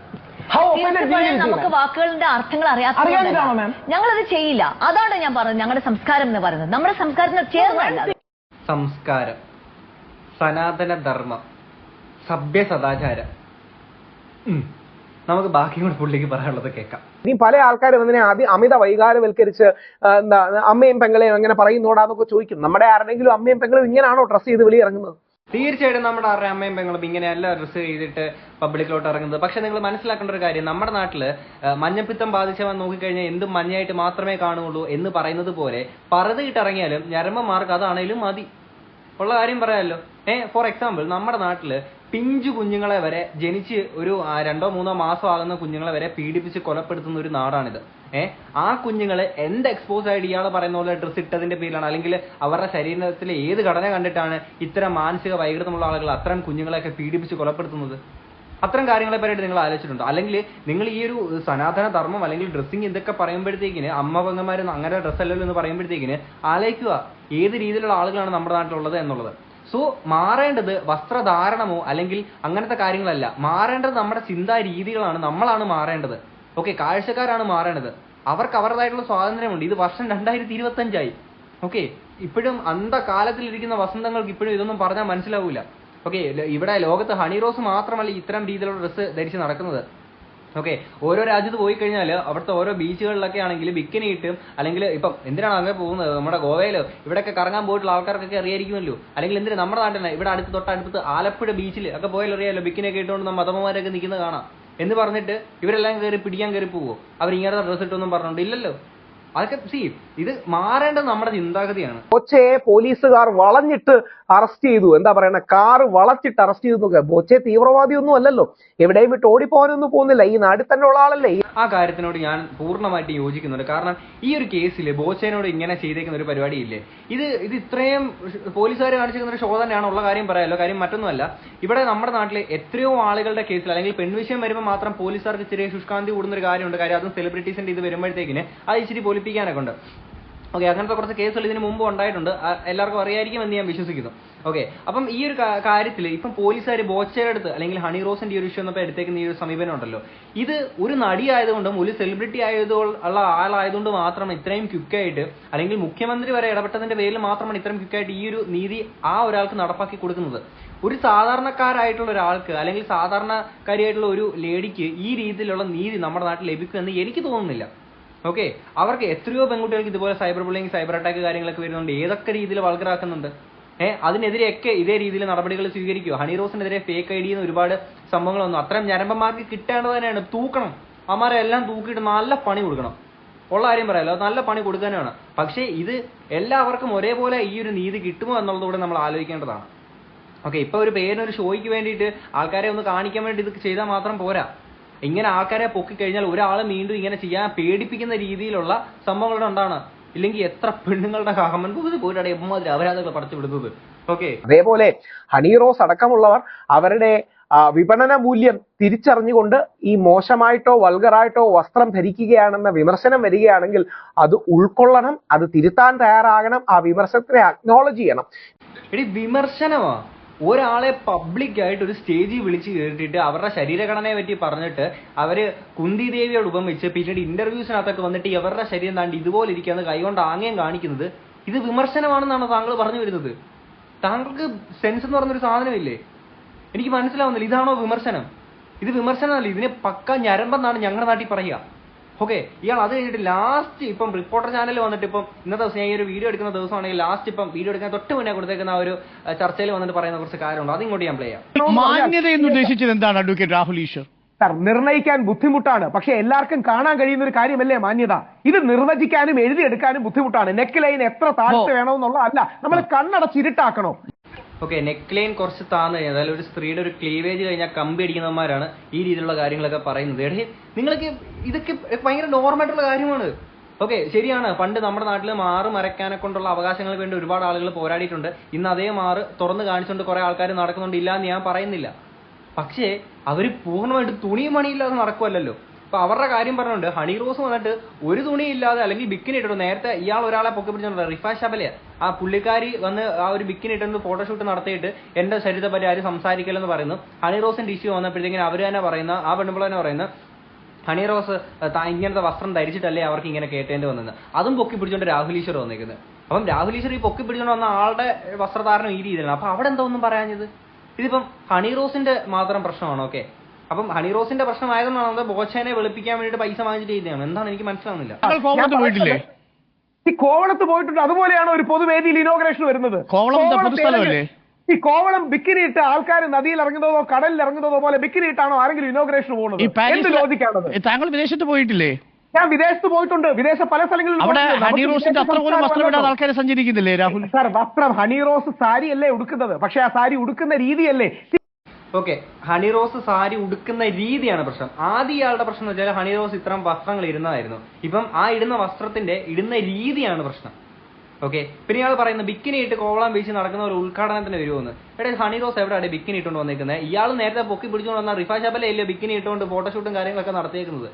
നമുക്ക് വാക്കുകളുടെ അർത്ഥങ്ങൾ അറിയാത്തതാണോ മാം? ഞങ്ങളത് ചെയ്യില്ല. അതാണ് ഞാൻ പറഞ്ഞത് ഞങ്ങളുടെ സംസ്കാരം എന്ന് പറയുന്നത്. നമ്മുടെ സംസ്കാരത്തിന് ചേർന്നല്ല. സംസ്കാരം, സനാതന ധർമ്മം, സഭ്യ സദാചാരം, നമുക്ക് ബാക്കി കൂടെ പുള്ളിക്ക് പറയാനുള്ളത് കേൾക്കാം. ഇനി പല ആൾക്കാരും അതിനെ അമിത വൈകാരവൽക്കരിച്ച് എന്താ അമ്മയും പെങ്ങളെയും അങ്ങനെ പറയുന്നോടാന്നൊക്കെ ചോദിക്കും. നമ്മുടെ ആരുടെങ്കിലും അമ്മയും പെങ്ങളും ഇങ്ങനെയാണോ ഡ്രസ് ചെയ്ത് വെളിയിറങ്ങുന്നത്? തീർച്ചയായിട്ടും നമ്മുടെ ആരുടെ അമ്മയും പെങ്ങളും ഇങ്ങനെയല്ല ഡ്രസ്സ് ചെയ്തിട്ട് പബ്ലിക്കിലോട്ട് ഇറങ്ങുന്നത്. പക്ഷെ നിങ്ങൾ മനസ്സിലാക്കേണ്ട ഒരു കാര്യം, നമ്മുടെ നാട്ടില് മഞ്ഞപ്പിത്തം ബാധിച്ചവൻ നോക്കിക്കഴിഞ്ഞാൽ എന്തും മഞ്ഞയായിട്ട് മാത്രമേ കാണുകയുള്ളൂ എന്ന് പറയുന്നത് പോലെ പറുതിയിട്ട് ഇറങ്ങിയാലും ഞരമ്പന്മാർക്ക് അതാണേലും മതി ഉള്ള കാര്യം പറയാമല്ലോ. ഫോർ എക്സാമ്പിൾ, നമ്മുടെ നാട്ടില് പിഞ്ചു കുഞ്ഞുങ്ങളെ വരെ ജനിച്ച് ഒരു 2-3 മാസം ആകുന്ന കുഞ്ഞുങ്ങളെ വരെ പീഡിപ്പിച്ച് കൊലപ്പെടുത്തുന്ന ഒരു നാടാണിത്. ആ കുഞ്ഞുങ്ങള് എന്ത് എക്സ്പോസ് ആയിട്ട് ഇയാൾ പറയുന്ന പോലെ ഡ്രസ്സ് ഇട്ടതിന്റെ പേരിലാണ്, അല്ലെങ്കിൽ അവരുടെ ശരീരത്തിലെ ഏത് ഘടന കണ്ടിട്ടാണ് ഇത്തരം മാനസിക വൈകൃതമുള്ള ആളുകൾ അത്തരം കുഞ്ഞുങ്ങളെയൊക്കെ പീഡിപ്പിച്ച് കൊലപ്പെടുത്തുന്നത്? അത്തരം കാര്യങ്ങളെ പറ്റിയിട്ട് നിങ്ങൾ ആലോചിച്ചിട്ടുണ്ടോ? അല്ലെങ്കിൽ നിങ്ങൾ ഈ ഒരു സനാതന ധർമ്മം അല്ലെങ്കിൽ ഡ്രസ്സിങ് ഇതൊക്കെ പറയുമ്പോഴത്തേക്കിന് അമ്മ പെങ്ങന്മാരും അങ്ങനെ ഡ്രസ്സല്ലല്ലോ എന്ന് പറയുമ്പോഴത്തേക്കിന് ആലോചിക്കുക ഏത് രീതിയിലുള്ള ആളുകളാണ് നമ്മുടെ നാട്ടിലുള്ളത് എന്നുള്ളത്. സോ മാറേണ്ടത് വസ്ത്രധാരണമോ അല്ലെങ്കിൽ അങ്ങനത്തെ കാര്യങ്ങളല്ല, മാറേണ്ടത് നമ്മുടെ ചിന്താ രീതികളാണ്. നമ്മളാണ് മാറേണ്ടത്. ഓക്കെ, കാഴ്ചക്കാരാണ് മാറേണ്ടത്. അവർക്ക് അവരുടേതായിട്ടുള്ള സ്വാതന്ത്ര്യമുണ്ട്. ഇത് വർഷം 2025 ഓക്കെ, ഇപ്പോഴും അന്ധകാലത്തിലിരിക്കുന്ന വസന്തങ്ങൾക്ക് ഇപ്പോഴും ഇതൊന്നും പറഞ്ഞാൽ മനസ്സിലാവൂല. ഓക്കെ, ഇവിടെ ലോകത്ത് ഹണി റോസ് മാത്രമല്ല ഇത്തരം രീതിയിലുള്ള ഡ്രസ്സ് ധരിച്ച് നടക്കുന്നത്. ഓക്കെ, ഓരോ രാജ്യത്ത് പോയി കഴിഞ്ഞാൽ അവിടുത്തെ ഓരോ ബീച്ചുകളിലൊക്കെ ആണെങ്കിൽ ബിക്കിനി ഇട്ടും, അല്ലെങ്കിൽ ഇപ്പം എന്തിനാണ് അങ്ങനെ പോകുന്നത്, നമ്മുടെ ഗോവയിലോ ഇവിടെയൊക്കെ കറങ്ങാൻ പോയിട്ടുള്ള ആൾക്കാർക്കൊക്കെ അറിയായിരിക്കുമല്ലോ. അല്ലെങ്കിൽ എന്തിനാ നമ്മുടെ നാട്ടിൽ തന്നെ ഇവിടെ തൊട്ടടുത്ത് ആലപ്പുഴ ബീച്ചിൽ ഒക്കെ പോയാൽ അറിയാമല്ലോ, ബിക്കിനിയൊക്കെ ഇട്ടുകൊണ്ട് നമ്മൾ മതമ്മമാരൊക്കെ നിൽക്കുന്നത് കാണാം. എന്ന് പറഞ്ഞിട്ട് ഇവരെല്ലാം പിടിക്കാൻ കയറി പോവോ? അവർ ഇങ്ങനത്തെ ഡ്രസ്സ് ഇട്ടൊന്നും പറഞ്ഞോണ്ട് ഇല്ലല്ലോ. അതൊക്കെ ഇത് മാറേണ്ടത് നമ്മുടെ ചിന്താഗതിയാണ്. ബോച്ചയെ പോലീസുകാർ വളഞ്ഞിട്ട് അറസ്റ്റ് ചെയ്തു, എന്താ പറയണ, കാറ് വളച്ചിട്ട് അറസ്റ്റ് ചെയ്തു നോക്കുക. ബോച്ചെ തീവ്രവാദിയൊന്നും അല്ലല്ലോ, എവിടെയും വിട്ട് ഓടിപ്പോകാനൊന്നും പോകുന്നില്ല, ഈ നാട്ടിൽ തന്നെ ഉള്ള ആളല്ലേ. ആ കാര്യത്തിനോട് ഞാൻ പൂർണ്ണമായിട്ട് യോജിക്കുന്നുണ്ട്. കാരണം ഈ ഒരു കേസിൽ ബോച്ചേനോട് ഇങ്ങനെ ചെയ്തേക്കുന്ന ഒരു പരിപാടിയില്ലേ, ഇത് ഇത്രയും പോലീസുകാർ കാണിച്ചിരിക്കുന്ന ഒരു ഷോ തന്നെയാണ്, ഉള്ള കാര്യം പറയാമല്ലോ. കാര്യം മറ്റൊന്നുമല്ല, ഇവിടെ നമ്മുടെ നാട്ടിലെ എത്രയോ ആളുകളുടെ കേസിൽ അല്ലെങ്കിൽ പെൺവിഷയം വരുമ്പോൾ മാത്രം പോലീസുകാർക്ക് ചെറിയ ശുഷ്കാന്തി കൂടുന്ന ഒരു കാര്യമുണ്ട്. കാര്യം അതും സെലിബ്രിറ്റീസിന്റെ ഇത് വരുമ്പോഴത്തേക്കിന് അത് ഇച്ചിരി പൊലിപ്പിക്കാനൊക്കെ ഉണ്ട്. ഓക്കെ, അങ്ങനത്തെ കുറച്ച് കേസുകൾ ഇതിന് മുമ്പ് ഉണ്ടായിട്ടുണ്ട്, എല്ലാവർക്കും അറിയായിരിക്കും എന്ന് ഞാൻ വിശ്വസിക്കുന്നു. ഓക്കെ, അപ്പം ഈ ഒരു കാര്യത്തിൽ ഇപ്പം പോലീസുകാർ ബോച്ചയുടെ അടുത്ത് അല്ലെങ്കിൽ ഹണി റോസിന്റെ ഈ ഒരു ഇഷ്യൂ എന്നപ്പോൾ എടുത്തേക്കുന്ന ഈ ഒരു സമീപനം ഉണ്ടല്ലോ, ഇത് ഒരു നടി ആയതുകൊണ്ടും ഒരു സെലിബ്രിറ്റി ആയതുള്ള ആളായതുകൊണ്ട് മാത്രം ഇത്രയും ക്വിക്കായിട്ട്, അല്ലെങ്കിൽ മുഖ്യമന്ത്രി വരെ ഇടപെട്ടതിന്റെ പേരിൽ മാത്രമാണ് ഇത്രയും ക്വിക്കായിട്ട് ഈ ഒരു നീതി ആ ഒരാൾക്ക് നടപ്പാക്കി കൊടുക്കുന്നത്. ഒരു സാധാരണക്കാരായിട്ടുള്ള ഒരാൾക്ക് അല്ലെങ്കിൽ സാധാരണക്കാരിയായിട്ടുള്ള ഒരു ലേഡിക്ക് ഈ രീതിയിലുള്ള നീതി നമ്മുടെ നാട്ടിൽ ലഭിക്കുമെന്ന് എനിക്ക് തോന്നുന്നില്ല. ഓക്കെ, അവർക്ക് എത്രയോ പെൺകുട്ടികൾക്ക് ഇതുപോലെ സൈബർ ബുള്ളിങ്, സൈബർ അറ്റാക്ക് കാര്യങ്ങളൊക്കെ വരുന്നുണ്ട്, ഏതൊക്കെ രീതിയിൽ വൾഗറാക്കുന്നുണ്ട്. അതിനെതിരെയൊക്കെ ഇതേ രീതിയിൽ നടപടികൾ സ്വീകരിക്കുക. ഹണി റോസിനെതിരെ ഫേക്ക് ഐ ഡിന്ന് ഒരുപാട് സംഭവങ്ങളൊന്നും അത്തരം ഞരമ്പന്മാർക്ക് കിട്ടേണ്ടത് തന്നെയാണ്. തൂക്കണം, അമാരെ എല്ലാം തൂക്കിയിട്ട് നല്ല പണി കൊടുക്കണം. ഉള്ള കാര്യം പറയാലോ, നല്ല പണി കൊടുക്കാനാണ്. പക്ഷേ ഇത് എല്ലാവർക്കും ഒരേപോലെ ഈ ഒരു നീതി കിട്ടുമോ എന്നുള്ളതുകൂടെ നമ്മൾ ആലോചിക്കേണ്ടതാണ്. ഓക്കെ, ഇപ്പൊ ഒരു പേരിനൊരു ഷോയ്ക്ക് വേണ്ടിയിട്ട് ആൾക്കാരെ ഒന്ന് കാണിക്കാൻ വേണ്ടി ഇത് ചെയ്താൽ മാത്രം പോരാ. ഇങ്ങനെ ആൾക്കാരെ പൊക്കിക്കഴിഞ്ഞാൽ ഒരാൾ വീണ്ടും ഇങ്ങനെ ചെയ്യാൻ പേടിപ്പിക്കുന്ന രീതിയിലുള്ള സംഭവങ്ങളുടെ ഉണ്ടാണ്. ഇല്ലെങ്കിൽ എത്ര പെണ്ണുങ്ങളുടെ പോരാടെ എമ്മാതിരി അപരാധങ്ങൾ പടച്ചുവിടുന്നത്. ഓക്കെ, അതേപോലെ ഹണി റോസ് അടക്കമുള്ളവർ അവരുടെ വിപണന മൂല്യം തിരിച്ചറിഞ്ഞുകൊണ്ട് ഈ മോശമായിട്ടോ വൾഗറായിട്ടോ വസ്ത്രം ധരിക്കുകയാണെന്ന വിമർശനം വരികയാണെങ്കിൽ അത് ഉൾക്കൊള്ളണം, അത് തിരുത്താൻ തയ്യാറാകണം, ആ വിമർശനത്തിനെ അക്നോളജ് ചെയ്യണം. വിമർശനമാ ഒരാളെ പബ്ലിക്കായിട്ട് ഒരു സ്റ്റേജിൽ വിളിച്ച് കേട്ടിട്ട് അവരുടെ ശരീരഘടനയെ പറ്റി പറഞ്ഞിട്ട് അവര് കുന്തി ദേവിയോട് ഉപമിച്ച് പിന്നീട് ഇന്റർവ്യൂസിനകത്തൊക്കെ വന്നിട്ട് ഇവരുടെ ശരീരം താണ്ടി ഇതുപോലെ ഇരിക്കാന്ന് കൈകൊണ്ട് ആംഗ്യം കാണിക്കുന്നത് ഇത് വിമർശനമാണെന്നാണ് താങ്കൾ പറഞ്ഞു വരുന്നത്? താങ്കൾക്ക് സെൻസ് എന്ന് പറഞ്ഞൊരു സാധനമില്ലേ? എനിക്ക് മനസ്സിലാവുന്നില്ല, ഇതാണോ വിമർശനം? ഇത് വിമർശനമല്ല, ഇതിനെ പക്ക ഞരമ്പെന്നാണ് ഞങ്ങളുടെ നാട്ടിൽ പറയുക. ഓക്കെ, ഇയാൾ അത് കഴിഞ്ഞിട്ട് ലാസ്റ്റ് ഇപ്പം റിപ്പോർട്ടർ ചാനലിൽ വന്നിട്ട് ഇപ്പം ഇന്നത്തെ ദിവസം ഞാൻ ഈ ഒരു വീഡിയോ എടുക്കുന്ന ദിവസമാണെങ്കിൽ ലാസ്റ്റ് ഇപ്പം വീഡിയോ എടുക്കാൻ തൊട്ട് മുന്നേ കൊടുത്തേക്കുന്ന ആ ഒരു ചർച്ചയിൽ വന്നിട്ട് പറയുന്ന കുറച്ച് കാര്യമുണ്ട്, അതിങ്ങോട്ട് ഞാൻ പ്ലേ ചെയ്യാം. മാന്യത എന്ന് ഉദ്ദേശിച്ചത് എന്താണ് അഡ്വക്കേറ്റ് രാഹുൽ ഈശ്വർ? നിർണ്ണയിക്കാൻ ബുദ്ധിമുട്ടാണ്, പക്ഷെ എല്ലാവർക്കും കാണാൻ കഴിയുന്ന ഒരു കാര്യമല്ലേ മാന്യത. ഇത് നിർവചിക്കാനും എഴുതിയെടുക്കാനും ബുദ്ധിമുട്ടാണ്. നെക്ക് ലൈൻ എത്ര താഴ്ച വേണമെന്നുള്ള അല്ല, നമ്മൾ കണ്ണടച്ചിരുട്ടാക്കണോ. ഓക്കെ, നെക്ക് ലൈൻ കുറച്ച് താന്ന് കഴിഞ്ഞാൽ അതായത് ഒരു സ്ത്രീയുടെ ഒരു ക്ലീവേജ് കഴിഞ്ഞാൽ കമ്പി അടിക്കുന്നവന്മാരാണ് ഈ രീതിയിലുള്ള കാര്യങ്ങളൊക്കെ പറയുന്നത്. നിങ്ങൾക്ക് ഇതൊക്കെ ഭയങ്കര നോർമലായിട്ടുള്ള കാര്യമാണ്. ഓക്കെ, ശരിയാണ്, പണ്ട് നമ്മുടെ നാട്ടിൽ മാറ് മരക്കാനെ കൊണ്ടുള്ള അവകാശങ്ങൾക്ക് വേണ്ടി ഒരുപാട് ആളുകൾ പോരാടിയിട്ടുണ്ട്. ഇന്ന് അതേ മാറ് തുറന്ന് കാണിച്ചുകൊണ്ട് കുറെ ആൾക്കാർ നടക്കുന്നുണ്ട്, ഇല്ല എന്ന് ഞാൻ പറയുന്നില്ല. പക്ഷേ അവർ പൂർണ്ണമായിട്ട് തുണിയും മണിയില്ലാതെ നടക്കുമല്ലോ. അപ്പൊ അവരുടെ കാര്യം പറഞ്ഞുകൊണ്ട് ഹണി റോസ് വന്നിട്ട് ഒരു തുണിയില്ലാതെ അല്ലെങ്കിൽ ബിക്കിനി ഇട്ടിട്ട്, നേരത്തെ ഇയാൾ ഒരാളെ പൊക്കി പിടിച്ചിട്ടുണ്ട്, റിഫ ഷബലെ, ആ പുള്ളിക്കാരി വന്ന് ആ ഒരു ബിക്കിനി ഇട്ടെന്ന് ഫോട്ടോഷൂട്ട് നടത്തിയിട്ട് എന്റെ ശരീരത്തെ പറ്റി ആരും സംസാരിക്കലെന്ന് പറയുന്നു. ഹണി റോസിന്റെ ഇഷ്യൂ വന്നപ്പോഴത്തേക്കും അവർ തന്നെ പറയുന്ന, ആ പെണ്ണുമ്പോൾ തന്നെ പറയുന്ന, ഹണി റോസ് ഇങ്ങനത്തെ വസ്ത്രം ധരിച്ചിട്ടല്ലേ അവർക്ക് ഇങ്ങനെ കേട്ടേണ്ടി വന്നത്. അതും പൊക്കി പിടിച്ചോണ്ട് രാഹുൽ ഈശ്വർ വന്നേക്കുന്നത്. അപ്പം രാഹുൽ ഈശ്വർ ഈ പൊക്കി പിടിച്ചോണ്ട് വന്ന ആളുടെ വസ്ത്രധാരണം ഈ രീതിയിലാണ്. അപ്പൊ അവിടെ എന്താ ഒന്നും പറയാഞ്ഞത്? ഇതിപ്പം ഹണി റോസിന്റെ മാത്രം പ്രശ്നമാണ്. ഓക്കെ, അപ്പം ഹണി റോസിന്റെ പ്രശ്നമായതുകൊണ്ടാണ് ബോച്ചേനെ വെളുപ്പിക്കാൻ വേണ്ടിയിട്ട് പൈസ വാങ്ങിച്ചിട്ട് ചെയ്തതാണ്. എന്താണ് എനിക്ക് മനസ്സിലാവുന്നില്ല. ഈ കോവളത്ത് പോയിട്ടുണ്ട്, അതുപോലെയാണ് ഒരു പൊതുവേദിയിൽ ഇനോഗ്രേഷൻ വരുന്നത്. കോവളം പൊതുസ്ഥലമല്ലേ? ഈ കോവളം ബിക്കിനി ഇട്ട് ആൾക്കാർ നദിയിൽ ഇറങ്ങുന്നതോ കടലിൽ ഇറങ്ങുന്നതോ പോലെ ബിക്കിനി ഇട്ടാണോ ആരെങ്കിലും ഇനോഗ്രേഷൻ പോകുന്നത്? എന്ത് ലോജിക്കാണത്? താങ്കൾ വിദേശത്ത് പോയിട്ടില്ലേ? ഞാൻ വിദേശത്ത് പോയിട്ടുണ്ട്, വിദേശ പല സ്ഥലങ്ങളിലും. അവിടെ ഹണി റോസിന്റെ അത്ര പോലും വസ്ത്രമിടാതെ ആൾക്കാരെ സഞ്ചരിക്കുന്നില്ലേ രാഹുൽ? സാർ, വസ്ത്രം ഹണി റോസ് സാരി അല്ലേ ഉടുക്കുന്നത്, പക്ഷെ ആ സാരി ഉടുക്കുന്ന രീതിയല്ലേ. ഓക്കെ, ഹണി റോസ് സാരി ഉടുക്കുന്ന രീതിയാണ് പ്രശ്നം. ആദ്യ ഇയാളുടെ പ്രശ്നം എന്ന് വെച്ചാൽ ഹണി റോസ് ഇത്തരം വസ്ത്രങ്ങൾ ഇടുന്നതായിരുന്നു. ഇപ്പം ആ ഇടുന്ന വസ്ത്രത്തിന്റെ ഇടുന്ന രീതിയാണ് പ്രശ്നം. ഓക്കെ, പിന്നെ ഇയാൾ പറയുന്നത് ബിക്കിനി ഇട്ട് കോവളം ബീച്ച് നടക്കുന്ന ഒരു ഉദ്ഘാടനത്തിന് വരുമെന്ന്. എവിടെ ഹണി റോസ് എവിടെയാണ് ബിക്കിനി ഇട്ടുകൊണ്ട് വന്നിരിക്കുന്നത്? ഇയാൾ നേരത്തെ പൊക്കി പിടിച്ചുകൊണ്ട് വന്ന റിഫ ശബലയല്ലേ ബിക്കിനി ഇട്ടുകൊണ്ട് ഫോട്ടോഷൂട്ടും കാര്യങ്ങളൊക്കെ നടത്തിയേക്കുന്നത്.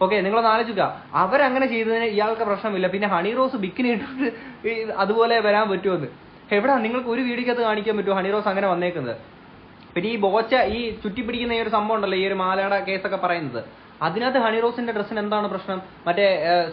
ഓക്കെ, നിങ്ങളൊന്ന് ആലോചിക്കുക, അവരങ്ങനെ ചെയ്തതിന് ഇയാൾക്ക് പ്രശ്നമില്ല, പിന്നെ ഹണി റോസ് ബിക്കിനി ഇട്ടിട്ട് അതുപോലെ വരാൻ പറ്റുമെന്ന് എവിടാ? നിങ്ങൾക്ക് ഒരു വീഡിയോക്കകത്ത് കാണിക്കാൻ പറ്റുമോ ഹണി റോസ് അങ്ങനെ വന്നേക്കുന്നത്? പിന്നെ ഈ ബോച്ച ഈ ചുറ്റിപ്പിടിക്കുന്ന ഈ ഒരു സംഭവം ഉണ്ടല്ലോ, ഈ ഒരു മാലയുടെ കേസൊക്കെ പറയുന്നത്, അതിനകത്ത് ഹണി റോസിന്റെ ഡ്രസ്സിന് എന്താണ് പ്രശ്നം? മറ്റേ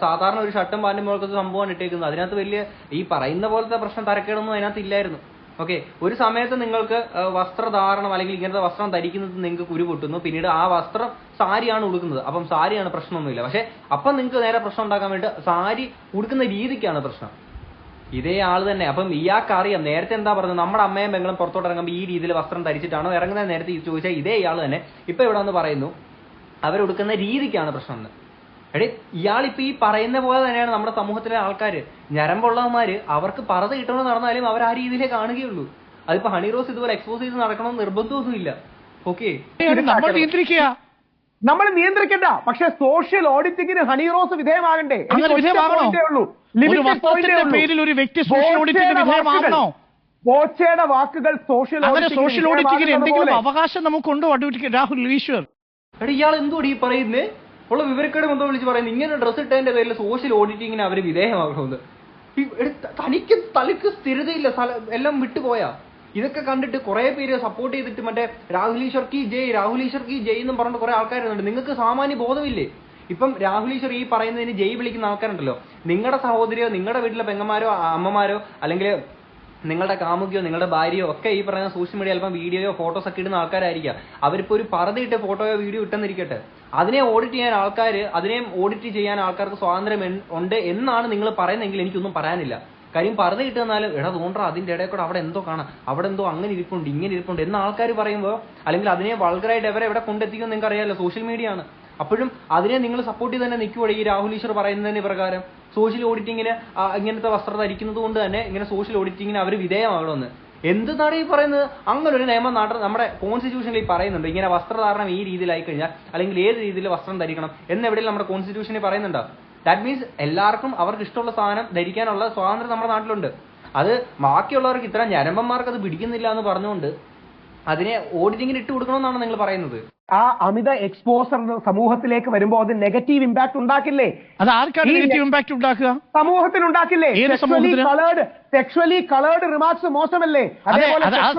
സാധാരണ ഒരു ഷർട്ടും പാന്റും പോലത്തെ സംഭവമാണ് ഇട്ടേക്കുന്നത്. അതിനകത്ത് വലിയ ഈ പറയുന്ന പോലത്തെ പ്രശ്നം തരക്കേടൊന്നും അതിനകത്ത് ഇല്ലായിരുന്നു. ഓക്കെ, ഒരു സമയത്ത് നിങ്ങൾക്ക് വസ്ത്രധാരണം അല്ലെങ്കിൽ ഇങ്ങനത്തെ വസ്ത്രം ധരിക്കുന്നത് നിങ്ങൾക്ക് കുരു പൊട്ടുന്നു, പിന്നീട് ആ വസ്ത്രം സാരിയാണ് ഉടുക്കുന്നത്, അപ്പം സാരിയാണ് പ്രശ്നമൊന്നുമില്ല. പക്ഷെ അപ്പം നിങ്ങൾക്ക് നേരെ പ്രശ്നം ഉണ്ടാക്കാൻ വേണ്ടി സാരി ഉടുക്കുന്ന രീതിക്കാണ് പ്രശ്നം. ഇതേ ആൾ തന്നെ. അപ്പം ഇയാൾക്ക് അറിയാം നേരത്തെ എന്താ പറഞ്ഞത്, നമ്മുടെ അമ്മയും പെങ്ങളും പുറത്തോട്ട് ഇറങ്ങുമ്പോൾ ഈ രീതിയിൽ വസ്ത്രം ധരിച്ചിട്ടാണോ ഇറങ്ങുന്നത് നേരത്തെ ചോദിച്ചാൽ ഇതേ ഇയാൾ തന്നെ ഇപ്പൊ ഇവിടെ വന്ന് പറയുന്നു അവരെടുക്കുന്ന രീതിക്കാണ് പ്രശ്നം എന്ന്. എടേ, ഇയാളിപ്പോ ഈ പറയുന്ന പോലെ തന്നെയാണ് നമ്മുടെ സമൂഹത്തിലെ ആൾക്കാര്, ഞരമ്പുള്ളവന്മാര്. അവർക്ക് പറത് കിട്ടണമെന്ന് നടന്നാലും അവർ ആ രീതിയിലേ കാണുകയുള്ളൂ. അതിപ്പോ ഹണി റോസ് ഇതുപോലെ എക്സ്പോസ് ചെയ്ത് നടക്കണമെന്ന് നിർബന്ധമൊന്നുമില്ല. ഓക്കെ, നമ്മൾ നിയന്ത്രിക്കണ്ട, പക്ഷെ സോഷ്യൽ ഓഡിറ്റിങ്ങിന് ഹണി റോസ് വിധേയമാകണ്ടേ? ബോച്ചയുടെ വാക്കുകൾ സോഷ്യൽ ഓഡിറ്റിങ്ങിന് എന്തെങ്കിലും അവകാശം നമുക്കുണ്ടോ അഡ്വക്കേറ്റ് രാഹുൽ ഈശ്വർ? എടാ, ഇയാൾ എന്തോടി ഈ പറയുന്നേ? ഉള്ള വിവരക്കേട് എന്തോ വിളിച്ച് പറയുന്നത് ഇങ്ങനെ ഡ്രസ് ഇട്ടതിന്റെ പേരിൽ സോഷ്യൽ ഓഡിറ്റിങ്ങിന് അവർ വിധേയമാകണമെന്ന്. തനിക്ക് തലയ്ക്ക് സ്ഥിരതയില്ല, എല്ലാം വിട്ടുപോയാ. ഇതൊക്കെ കണ്ടിട്ട് കുറെ പേര് സപ്പോർട്ട് ചെയ്തിട്ട് മറ്റേ രാഹുൽ ഈശ്വർ കി ജയ് എന്നും പറഞ്ഞിട്ട് കുറെ ആൾക്കാരുണ്ട്. നിങ്ങൾക്ക് സാമാന്യ ബോധമില്ലേ? ഇപ്പം രാഹുൽ ഈശ്വർ ഈ പറയുന്നതിന് ജയ് വിളിക്കുന്ന ആൾക്കാരുണ്ടല്ലോ, നിങ്ങളുടെ സഹോദരിയോ നിങ്ങളുടെ വീട്ടിലെ പെങ്ങന്മാരോ അമ്മമാരോ അല്ലെങ്കിൽ നിങ്ങളുടെ കാമുകിയോ നിങ്ങളുടെ ഭാര്യയോ ഒക്കെ ഈ പറയുന്ന സോഷ്യൽ മീഡിയ അല്പം വീഡിയോയോ ഫോട്ടോസ് ഒക്കെ ഇടുന്ന ആൾക്കാരായിരിക്കാം. അവരിപ്പോ ഒരു പറതിയിട്ട് ഫോട്ടോയോ വീഡിയോ ഇട്ടെന്നിരിക്കട്ടെ, അതിനെ ഓഡിറ്റ് ചെയ്യാൻ അതിനെയും ഓഡിറ്റ് ചെയ്യാൻ ആൾക്കാർക്ക് സ്വാതന്ത്ര്യം ഉണ്ട് എന്നാണ് നിങ്ങൾ പറയുന്നതെങ്കിൽ എനിക്കൊന്നും പറയാനില്ല. കാര്യം പറത് കിട്ടുന്നാലും എടാ തോണ്ടാ അതിന്റെ ഇടയിൽ കൂടെ അവിടെ എന്തോ കാണാം, അവിടെ എന്തോ അങ്ങനെ ഇരിപ്പുണ്ട് ഇങ്ങനെ ഇരിപ്പുണ്ട് എന്ന് ആൾക്കാർ പറയുമ്പോൾ, അല്ലെങ്കിൽ അതിനെ വൾഗറായിട്ട് എവിടെ കൊണ്ടെത്തിക്കുമെന്ന് നിങ്ങൾക്ക് അറിയാമല്ലോ, സോഷ്യൽ മീഡിയ ആണ്. അപ്പോഴും അതിനെ നിങ്ങൾ സപ്പോർട്ട് ചെയ്ത് തന്നെ നിൽക്കുവാണ്. ഈ രാഹുൽ ഈശ്വർ പറയുന്നതിന് പ്രകാരം സോഷ്യൽ ഓഡിറ്റിങ്ങിന് ഇങ്ങനത്തെ വസ്ത്രം ധരിക്കുന്നത് കൊണ്ട് തന്നെ ഇങ്ങനെ സോഷ്യൽ ഓഡിറ്റിങ്ങിന് അവർ വിധേയമാകണമെന്ന് എന്താണ് ഈ പറയുന്നത്? അങ്ങനെ ഒരു നിയമം നമ്മുടെ കോൺസ്റ്റിറ്റ്യൂഷനിൽ പറയുന്നുണ്ട്, ഇങ്ങനെ വസ്ത്രധാരണം ഈ രീതിയിലായി കഴിഞ്ഞാൽ അല്ലെങ്കിൽ ഏത് രീതിയിൽ വസ്ത്രം ധരിക്കണം എന്നെവിടെയും നമ്മുടെ കോൺസ്റ്റിറ്റ്യൂഷനിൽ പറയുന്നുണ്ടോ? ദാറ്റ് മീൻസ് എല്ലാവർക്കും അവർക്ക് ഇഷ്ടമുള്ള സാധനം ധരിക്കാനുള്ള സ്വാതന്ത്ര്യം നമ്മുടെ നാട്ടിലുണ്ട്. അത് ബാക്കിയുള്ളവർക്ക് ഇത്ര ഞരമ്പന്മാർക്ക് അത് പിടിക്കുന്നില്ല എന്ന് പറഞ്ഞുകൊണ്ട് അതിനെ ഓഡിറ്റിങ്ങിന് ഇട്ട് കൊടുക്കണമെന്നാണ് നിങ്ങൾ പറയുന്നത്. ആ അമിത എക്സ്പോസർ സമൂഹത്തിലേക്ക് വരുമ്പോൾ അത് നെഗറ്റീവ് ഇമ്പാക്ട് ഉണ്ടാക്കില്ലേ? അത് ആർക്കാണ് നെഗറ്റീവ് ഇമ്പാക്ട് ഉണ്ടാക്കുക? സമൂഹത്തിന് ഉണ്ടാക്കില്ലേ? സെക്ഷുവലി കളേർഡ് റിമാർക്സ് മോശമല്ലേ?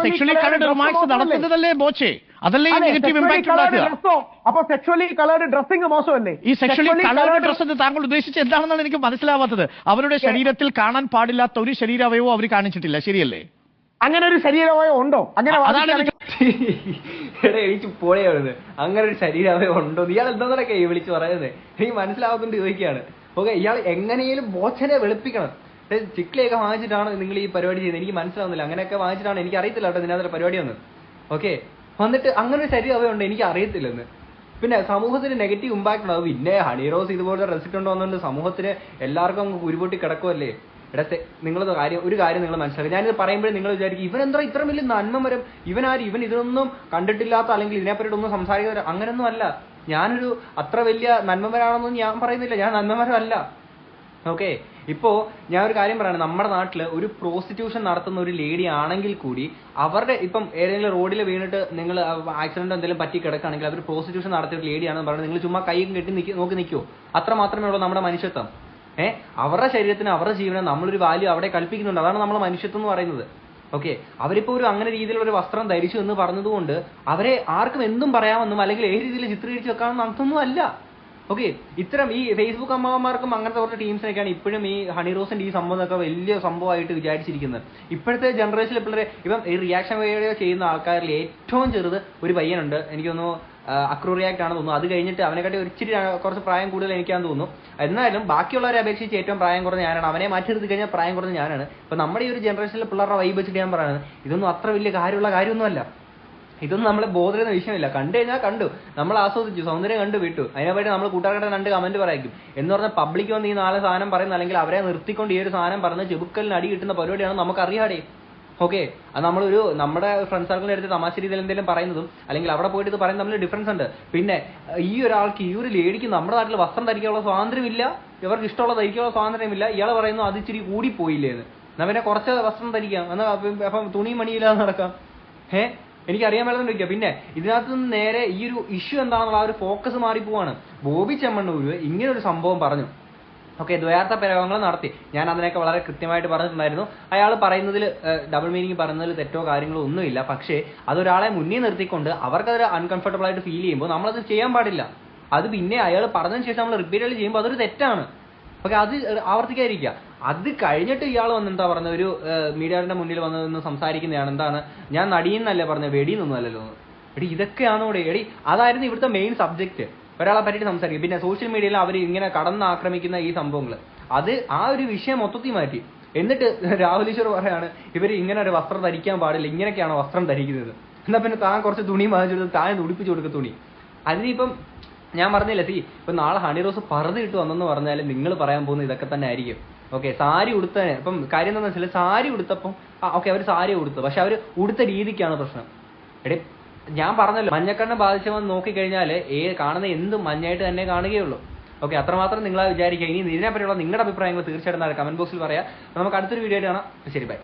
സെക്ഷുവലി കളേർഡ് റിമാർക്സ് നടത്തുന്നതല്ലേ ബോച്ചെ? അതല്ലേ നെഗറ്റീവ് ഇമ്പാക്ട് ഉണ്ടാക്കുക? അപ്പൊ സെക്ഷുവലി കളേർഡ് ഡ്രസ്സിംഗ് മോശമല്ലേ? ഈ സെക്ഷുവലി കളേർഡ് ഡ്രസ് എന്ന് താങ്കൾ ഉദ്ദേശിച്ച് എന്താണെന്നാണ് എനിക്ക് മനസ്സിലാവാത്തത്. അവരുടെ ശരീരത്തിൽ കാണാൻ പാടില്ലാത്ത ഒരു ശരീരാവയവവും അവർ കാണിച്ചിട്ടില്ല, ശരിയല്ലേ? അങ്ങനെ ഒരു ശരീരാവയവം ഉണ്ടോ? അങ്ങനെ എനിക്ക് പോലെയാണത്. അങ്ങനെ ഒരു ശരീരാവയവം ഉണ്ടോ? ഇയാൾ എന്താന്നൊക്കെ വിളിച്ച് പറയുന്നത് എനിക്ക് മനസ്സിലാവുന്നുണ്ട് ചോദിക്കുകയാണ്. ഓക്കെ, ഇയാൾ എങ്ങനെയും ബോച്ചനെ വെളുപ്പിക്കണം. ചിക്ലിയൊക്കെ വാങ്ങിച്ചിട്ടാണ് നിങ്ങൾ ഈ പരിപാടി ചെയ്യുന്നത്, എനിക്ക് മനസ്സിലാവുന്നില്ല. അങ്ങനെയൊക്കെ വാങ്ങിച്ചിട്ടാണ്, എനിക്ക് അറിയത്തില്ല കേട്ടോ ഇതിനകത്തുള്ള പരിപാടി ഒന്ന്. ഓക്കെ, വന്നിട്ട് അങ്ങനെ ഒരു ശരീരാവയവം ഉണ്ട്, എനിക്ക് അറിയത്തില്ലെന്ന്. പിന്നെ സമൂഹത്തിന് നെഗറ്റീവ് ഇമ്പാക്ട് ഉണ്ടാവും. പിന്നെ ഹണി റോസ് ഇതുപോലെ റെസിറ്റ് വന്നുകൊണ്ട് സമൂഹത്തിന് എല്ലാവർക്കും അങ്ങ് കുരുപൊട്ടി കിടക്കുമല്ലേ? ഇടത്തെ നിങ്ങളത് ഒരു കാര്യം നിങ്ങൾ മനസ്സിലാക്കുക. ഞാനിത് പറയുമ്പോഴേ നിങ്ങൾ വിചാരിക്കും ഇവനെന്താ ഇത്ര വലിയ നന്മമരം, ഇവൻ ഇതൊന്നും കണ്ടിട്ടില്ലാത്ത അല്ലെങ്കിൽ ഇതിനെപ്പറ്റി ഒന്നും സംസാരിക്കാത്ത, അങ്ങനൊന്നും അല്ല. ഞാനൊരു അത്ര വലിയ നന്മമരാണെന്നൊന്നും ഞാൻ പറയുന്നില്ല, ഞാൻ നന്മമരമല്ല. ഓക്കെ, ഇപ്പോ ഞാൻ ഒരു കാര്യം പറയാണ്, നമ്മുടെ നാട്ടില് ഒരു പ്രോസ്റ്റിറ്റ്യൂഷൻ നടത്തുന്ന ഒരു ലേഡി ആണെങ്കിൽ കൂടി അവരുടെ ഇപ്പം ഏതെങ്കിലും റോഡിൽ വീണിട്ട് നിങ്ങൾ ആക്സിഡന്റ് എന്തെങ്കിലും പറ്റി കിടക്കുകയാണെങ്കിൽ അവർ പ്രോസ്റ്റിറ്റ്യൂഷൻ നടത്തിയ ഒരു ലേഡിയാണെന്ന് പറഞ്ഞാൽ നിങ്ങൾ ചുമ്മാ കൈയും കെട്ടി നോക്കി നിൽക്കുമോ? അത്ര മാത്രമേ ഉള്ളൂ നമ്മുടെ മനുഷ്യത്വം. അവരുടെ ശരീരത്തിന് അവരുടെ ജീവനം നമ്മളൊരു വാല്യൂ അവിടെ കൽപ്പിക്കുന്നുണ്ട്. അതാണ് നമ്മൾ മനുഷ്യത്വം എന്ന് പറയുന്നത്. ഓക്കെ, അവരിപ്പോ അങ്ങനെ രീതിയിലുള്ള ഒരു വസ്ത്രം ധരിച്ചു എന്ന് പറഞ്ഞതുകൊണ്ട് അവരെ ആർക്കും എന്തും പറയാമെന്നും അല്ലെങ്കിൽ ഏത് രീതിയിൽ ചിത്രീകരിച്ച് വെക്കാമെന്നും അർത്ഥമൊന്നും അല്ല. ഓക്കെ, ഇത്തരം ഈ ഫേസ്ബുക്ക് അമ്മമാർക്കും അങ്ങനത്തെ കുറച്ച് ടീംസിനൊക്കെയാണ് ഇപ്പോഴും ഈ ഹണി റോസിന്റെ ഈ സംഭവമൊക്കെ വലിയ സംഭവമായിട്ട് വിചാരിച്ചിരിക്കുന്നത്. ഇപ്പോഴത്തെ ജനറേഷനിൽ പിള്ളേരെ ഇപ്പം ഈ റിയാക്ഷൻ വീഡിയോ ചെയ്യുന്ന ആൾക്കാരിൽ ഏറ്റവും ചെറുത് ഒരു പയ്യനുണ്ട്, എനിക്കൊന്നു അക്രൂറിയാക്ട് ആണെന്ന് തോന്നുന്നു. അത് കഴിഞ്ഞിട്ട് അവനെക്കാട്ടി ഇച്ചിരി കുറച്ച് പ്രായം കൂടുതൽ എനിക്കാന്ന് തോന്നുന്നു. എന്നാലും ബാക്കിയുള്ളവരെ അപേക്ഷിച്ച് ഏറ്റവും പ്രായം കുറഞ്ഞ ഞാനാണ്. അവനെ മാറ്റി നിർത്തി കഴിഞ്ഞാൽ പ്രായം കുറഞ്ഞ ഞാനാണ്. ഇപ്പൊ നമ്മുടെ ഈ ഒരു ജനറേഷനിലെ പിള്ളേരുടെ വൈബ് വെച്ചിട്ട് ഞാൻ പറയുന്നത് ഇതൊന്നും അത്ര വലിയ കാര്യമുള്ള കാര്യമൊന്നുമല്ല. ഇതൊന്നും നമ്മളെ ബോധരുന്ന വിഷയമില്ല. കണ്ടു കഴിഞ്ഞാൽ കണ്ടു, നമ്മൾ ആസ്വദിച്ചു, സൗന്ദര്യം കണ്ടു വിട്ടു. അതിനെപ്പറ്റി നമ്മൾ കൂട്ടുകാരുടെ 2 കമന്റ് പറയും എന്ന് പറഞ്ഞാൽ പബ്ലിക് വന്ന് ഈ 4 സാധനം പറയുന്ന അല്ലെങ്കിൽ അവരെ നിർത്തിക്കൊണ്ട് ഈ ഒരു സാധനം പറഞ്ഞ് ചെബുക്കലിന് അടി കിട്ടുന്ന പരിപാടിയാണ് നമുക്ക് അറിയാടേ. ഓക്കെ, അത് നമ്മുടെ ഫ്രണ്ട് സർക്കിളിന്റെ അടുത്ത് തമാശ രീതിയിൽ എന്തെങ്കിലും പറയുന്നതും അല്ലെങ്കിൽ അവിടെ പോയിട്ട് ഇത് പറയുന്നത് തമ്മിൽ ഡിഫറൻസ് ഉണ്ട്. പിന്നെ ഈ ഒരാൾക്ക് ഈ ഒരു ലേഡിക്ക് നമ്മുടെ നാട്ടിൽ വസ്ത്രം ധരിക്കാനുള്ള സ്വാതന്ത്ര്യമില്ല, ഇവർക്ക് ഇഷ്ടമുള്ള ധരിക്കാനുള്ള സ്വാതന്ത്ര്യമില്ല, ഇയാൾ പറയുന്നു അത് ഇച്ചിരി കൂടിപ്പോയില്ലേന്ന്. എന്നാ പിന്നെ കുറച്ച് വസ്ത്രം ധരിക്കാം, എന്നാൽ അപ്പം തുണി മണിയില്ലാതെ നടക്കാം. എനിക്കറിയാൻ മേലെന്ന്. പിന്നെ ഇതിനകത്ത് നിന്ന് നേരെ ഈ ഒരു ഇഷ്യൂ എന്താണെന്നുള്ള ആ ഒരു ഫോക്കസ് മാറിപ്പോവാണ്. ബോബി ചെമ്മണ്ണൂര് ഇങ്ങനെ ഒരു സംഭവം പറഞ്ഞു. ഓക്കെ, ദ്വയാർത്ഥ പ്രയോഗങ്ങൾ നടത്തി. ഞാൻ അതിനൊക്കെ വളരെ കൃത്യമായിട്ട് പറഞ്ഞിട്ടുണ്ടായിരുന്നു. അയാൾ പറയുന്നതിൽ ഡബിൾ മീനിങ് പറയുന്നതിൽ തെറ്റോ കാര്യങ്ങളോ ഒന്നുമില്ല. പക്ഷേ അതൊരാളെ മുന്നിൽ നിർത്തിക്കൊണ്ട് അവർക്കതൊരു അൺകംഫർട്ടബിൾ ആയിട്ട് ഫീൽ ചെയ്യുമ്പോൾ നമ്മളത് ചെയ്യാൻ പാടില്ല. അത് പിന്നെ അയാൾ പറഞ്ഞതിന് ശേഷം നമ്മൾ റിപ്പീറ്റഡ് ചെയ്യുമ്പോൾ അതൊരു തെറ്റാണ്. ഓക്കെ, അത് ആവർത്തിക്കാതിരിക്കുക. അത് കഴിഞ്ഞിട്ട് ഇയാൾ വന്ന് എന്താ പറഞ്ഞത്, ഒരു മീഡിയയുടെ മുന്നിൽ വന്ന് സംസാരിക്കുന്നതാണ്. എന്താണ്, ഞാൻ നടിയെന്നല്ലേ പറഞ്ഞത്, വെടിയെന്നൊന്നും അല്ലല്ലോ. എടി ഇതൊക്കെയാണോ എടി, അതായിരുന്നു ഇവിടുത്തെ മെയിൻ സബ്ജക്ട്. ഒരാളെ പറ്റിയിട്ട് സംസാരിക്കും. പിന്നെ സോഷ്യൽ മീഡിയയിൽ അവർ ഇങ്ങനെ കടന്നാക്രമിക്കുന്ന ഈ സംഭവങ്ങൾ, അത് ആ ഒരു വിഷയം മൊത്തത്തിൽ മാറ്റി. എന്നിട്ട് രാഹുൽ ഈശ്വർ പറയാണ് ഇവർ ഇങ്ങനെ ഒരു വസ്ത്രം ധരിക്കാൻ പാടില്ല, ഇങ്ങനെയൊക്കെയാണോ വസ്ത്രം ധരിക്കുന്നത്. എന്നാൽ പിന്നെ താൻ കുറച്ച് തുണി വാങ്ങിച്ചെടുത്ത് താൻ ഉടുപ്പിച്ചു കൊടുക്കുക തുണി. അതിനിപ്പം ഞാൻ പറഞ്ഞില്ല, ഇപ്പം നാളെ ഹണി റോസ് പറുതി ഇട്ട് വന്നെന്ന് പറഞ്ഞാൽ നിങ്ങൾ പറയാൻ പോകുന്നത് ഇതൊക്കെ തന്നെ ആയിരിക്കും. ഓക്കെ, സാരി ഉടുത്തതിന് ഇപ്പം കാര്യം എന്താണെന്ന് വെച്ചാൽ സാരി ഉടുത്തപ്പം ഓക്കെ അവർ സാരി ഉടുത്തു, പക്ഷെ അവർ ഉടുത്ത രീതിക്കാണ് പ്രശ്നം. എടേ ഞാൻ പറഞ്ഞല്ലോ, മഞ്ഞക്കണ്ണ് ബാധിച്ചവൻ നോക്കിക്കഴിഞ്ഞാൽ കാണുന്ന എന്തും മഞ്ഞായിട്ട് തന്നെ കാണുകയുള്ളൂ. ഓക്കെ, അത്രമാത്രം നിങ്ങളാ വിചാരിക്കുക. ഇനി ഇതിനെപ്പറ്റിയുള്ള നിങ്ങളുടെ അഭിപ്രായങ്ങൾ തീർച്ചയായിട്ടും കമന്റ് ബോക്സിൽ പറയാം. നമുക്ക് അടുത്തൊരു വീഡിയോ കാണാം. ശരി, ബൈ.